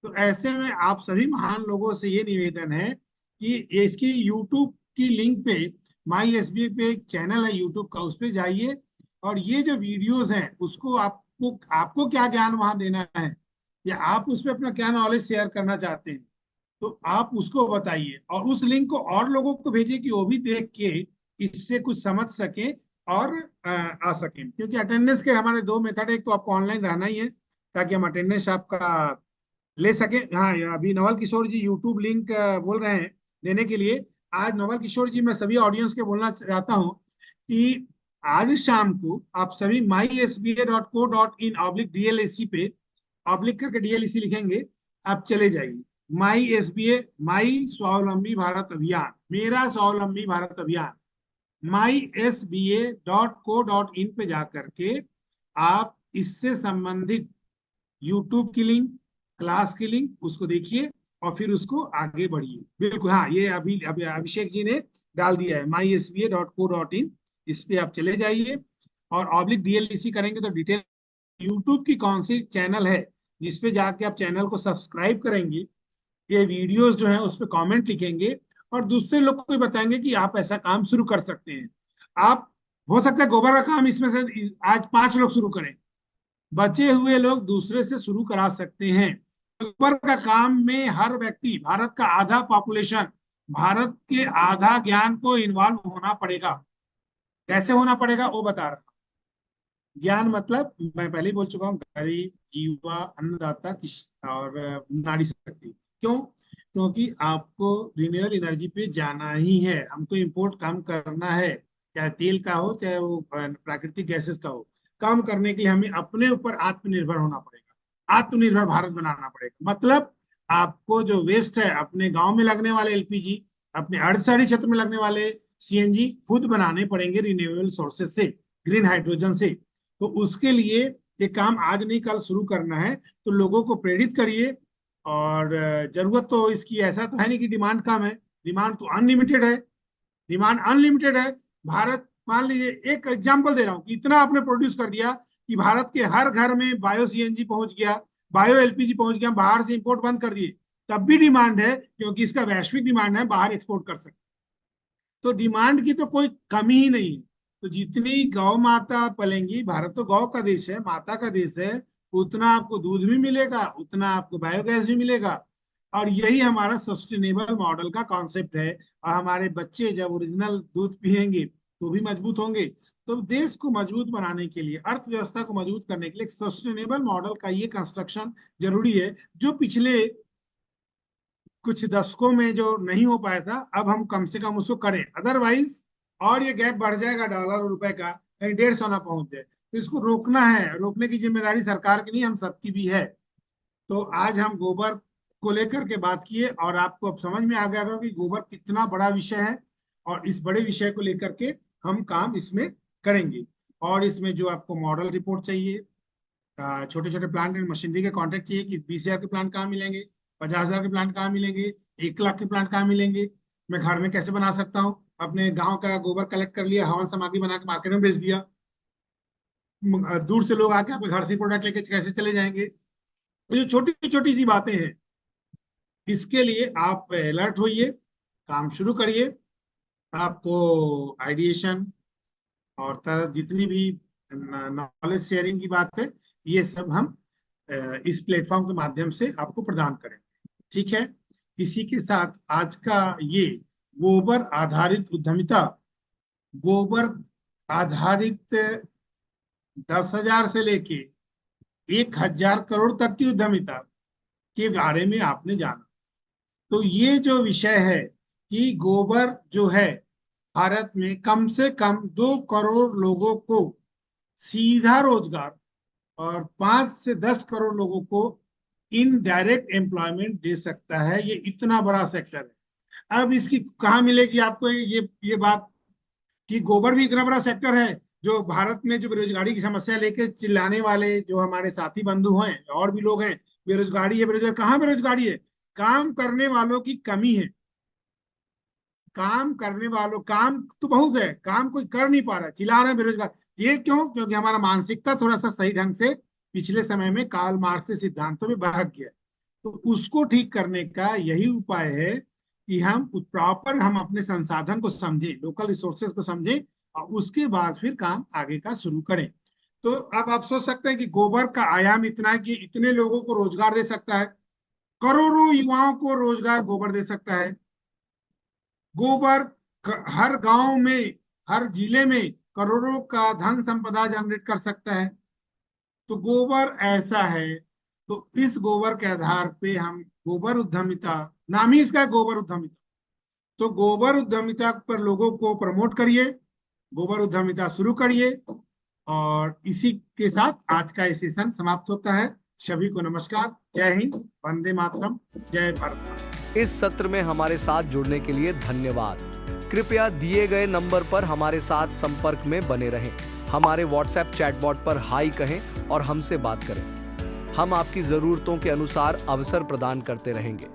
S1: तो ऐसे में आप सभी महान लोगों से ये निवेदन है कि इसकी यूट्यूब की लिंक पे, माई SBA पे एक चैनल है यूट्यूब का, उस पे जाइए, और ये जो वीडियोस हैं उसको आपको आपको क्या ज्ञान वहां देना है, या आप उस पर अपना क्या नॉलेज शेयर करना चाहते हैं, तो आप उसको बताइए, और उस लिंक को और लोगों को भेजिए कि वो भी देख के इससे कुछ समझ सके और आ सकें। क्योंकि अटेंडेंस के हमारे दो मेथड है, एक तो आपको ऑनलाइन रहना ही है ताकि हम अटेंडेंस आपका ले सके। हाँ, अभी नवल किशोर जी यूट्यूब लिंक बोल रहे हैं देने के लिए। आज नवल किशोर जी, मैं सभी ऑडियंस के बोलना चाहता हूँ कि आज शाम को आप सभी mysba.co.in/DLEC पे ऑब्लिक करके DLEC लिखेंगे, आप चले जाइए। माई एसबीए, माई स्वावलंबी भारत अभियान, मेरा स्वावलंबी भारत अभियान, mySBA.co.in पे जाकर के आप इससे संबंधित यूट्यूब की लिंक, क्लास की लिंक, उसको देखिए और फिर उसको आगे बढ़िए। बिल्कुल, हाँ, ये अभी अभिषेक जी ने डाल दिया है mysba.co.in, इस पे आप चले जाइए और ऑब्लिक डीएलडीसी करेंगे तो डिटेल यूट्यूब की कौन सी चैनल है जिसपे जाके आप चैनल को सब्सक्राइब करेंगे, ये वीडियोस जो है उस पर कमेंट लिखेंगे और दूसरे लोग को भी बताएंगे कि आप ऐसा काम शुरू कर सकते हैं। आप, हो सकता है गोबर का काम इसमें से आज 5 लोग शुरू करें, बचे हुए लोग दूसरे से शुरू करा सकते हैं। गोबर का काम में हर व्यक्ति, भारत का आधा पॉपुलेशन, भारत के आधा ज्ञान को इन्वॉल्व होना पड़ेगा। कैसे होना पड़ेगा वो बता रहा हूं। ज्ञान मतलब मैं पहले ही बोल चुका हूँ, गरीब, युवा, अन्नदाता और नारी शक्ति। क्यों? क्योंकि आपको रिन्यूएबल एनर्जी पे जाना ही है, हमको इंपोर्ट कम करना है, चाहे तेल का हो चाहे वो प्राकृतिक गैसेस का हो। कम करने के लिए हमें अपने ऊपर आत्मनिर्भर होना पड़ेगा, आत्मनिर्भर भारत बनाना पड़ेगा। मतलब आपको जो वेस्ट है अपने गांव में लगने वाले एलपीजी, अपने अर्ध शहरी क्षेत्र में लगने वाले सीएनजी खुद बनाने पड़ेंगे रिन्यूएबल सोर्सेज से, ग्रीन हाइड्रोजन से। तो उसके लिए ये काम आज नहीं कल शुरू करना है, तो लोगों को प्रेरित करिए। और जरूरत तो इसकी ऐसा तो है नहीं कि डिमांड कम है, डिमांड तो अनलिमिटेड है, डिमांड अनलिमिटेड है। भारत, मान लीजिए एक एग्जांपल दे रहा हूँ कि इतना आपने प्रोड्यूस कर दिया कि भारत के हर घर में बायो सीएनजी पहुंच गया, बायो एलपीजी पहुंच गया, बाहर से इंपोर्ट बंद कर दिए, तब भी डिमांड है क्योंकि इसका वैश्विक डिमांड है, बाहर एक्सपोर्ट कर सकते। तो डिमांड की तो कोई कमी ही नहीं है। तो जितनी गौ माता पलेंगी, भारत तो गौ का देश है, माता का देश है, उतना आपको दूध भी मिलेगा, उतना आपको बायोगैस भी मिलेगा। और यही हमारा सस्टेनेबल मॉडल का कॉन्सेप्ट है। और हमारे बच्चे जब ओरिजिनल दूध पियेंगे तो भी मजबूत होंगे। तो देश को मजबूत बनाने के लिए, अर्थव्यवस्था को मजबूत करने के लिए सस्टेनेबल मॉडल का ये कंस्ट्रक्शन जरूरी है, जो पिछले कुछ दशकों में जो नहीं हो पाया था, अब हम कम से कम उसको करें। अदरवाइज और ये गैप बढ़ जाएगा डॉलर और रुपए का, कहीं 150 ना पहुंच जाए। तो इसको रोकना है, रोकने की जिम्मेदारी सरकार की नहीं, हम सबकी भी है। तो आज हम गोबर को लेकर के बात किए और आपको अब समझ में आ गया होगा कि गोबर कितना बड़ा विषय है। और इस बड़े विषय को लेकर के हम काम इसमें करेंगे। और इसमें जो आपको मॉडल रिपोर्ट चाहिए, छोटे छोटे प्लांट एंड मशीनरी के कॉन्ट्रैक्ट चाहिए कि 20,000 के प्लांट कहाँ मिलेंगे, 50,000 के प्लांट कहाँ मिलेंगे, 1 लाख के प्लांट कहाँ मिलेंगे, मैं घर में कैसे बना सकता हूँ, अपने गांव का गोबर कलेक्ट कर लिया, हवन सामग्री बना के मार्केट में बेच दिया, दूर से लोग आके आपके घर से प्रोडक्ट लेके कैसे चले जाएंगे। तो ये छोटी छोटी सी बातें हैं, इसके लिए आप अलर्ट होइए, काम शुरू करिए। आपको आइडिएशन और तरह जितनी भी नॉलेज शेयरिंग की बात है, ये सब हम इस प्लेटफॉर्म के माध्यम से आपको प्रदान करेंगे। ठीक है, इसी के साथ आज का ये गोबर आधारित उद्यमिता, गोबर आधारित 10,000 से लेके 1,000 करोड़ तक की उद्यमिता के बारे में आपने जाना। तो ये जो विषय है कि गोबर जो है भारत में कम से कम 2 करोड़ लोगों को सीधा रोजगार और 5 से 10 करोड़ लोगों को इनडायरेक्ट एम्प्लॉयमेंट दे सकता है, ये इतना बड़ा सेक्टर है। अब इसकी कहाँ मिलेगी आपको ये बात कि गोबर भी इतना बड़ा सेक्टर है। जो भारत में जो बेरोजगारी की समस्या लेके चिल्लाने वाले जो हमारे साथी बंधु हैं और भी लोग हैं, बेरोजगारी है बेरोजगार, कहाँ बेरोजगारी है? काम करने वालों की कमी है। काम करने वालों, काम तो बहुत है, काम कोई कर नहीं पा रहा, चिल्ला रहे हैं बेरोजगार। ये क्यों? क्योंकि हमारा मानसिकता थोड़ा सा सही ढंग से पिछले समय में कार्ल मार्क्स के सिद्धांतों में बहक गया। तो उसको ठीक करने का यही उपाय है कि हम प्रॉपर हम अपने संसाधन को समझें, लोकल रिसोर्सेज को समझें और उसके बाद फिर काम आगे का शुरू करें। तो अब आप सोच सकते हैं कि गोबर का आयाम इतना है कि इतने लोगों को रोजगार दे सकता है, करोड़ों युवाओं को रोजगार गोबर दे सकता है। गोबर हर गांव में, हर जिले में करोड़ों का धन संपदा जनरेट कर सकता है। तो गोबर ऐसा है। तो इस गोबर के आधार पे हम गोबर उद्यमिता, नाम ही इसका है गोबर उद्यमिता, तो गोबर उद्यमिता पर लोगों को प्रमोट करिए, गोबर उद्यमिता शुरू करिए। और इसी के साथ आज का ये सेशन समाप्त होता है। सभी को नमस्कार। जय हिंद, वंदे मातरम, जय भारत।
S3: इस सत्र में हमारे साथ जुड़ने के लिए धन्यवाद। कृपया दिए गए नंबर पर हमारे साथ संपर्क में बने रहें। हमारे व्हाट्सएप चैटबॉट पर हाई कहें और हमसे बात करें। हम आपकी जरूरतों के अनुसार अवसर प्रदान करते रहेंगे।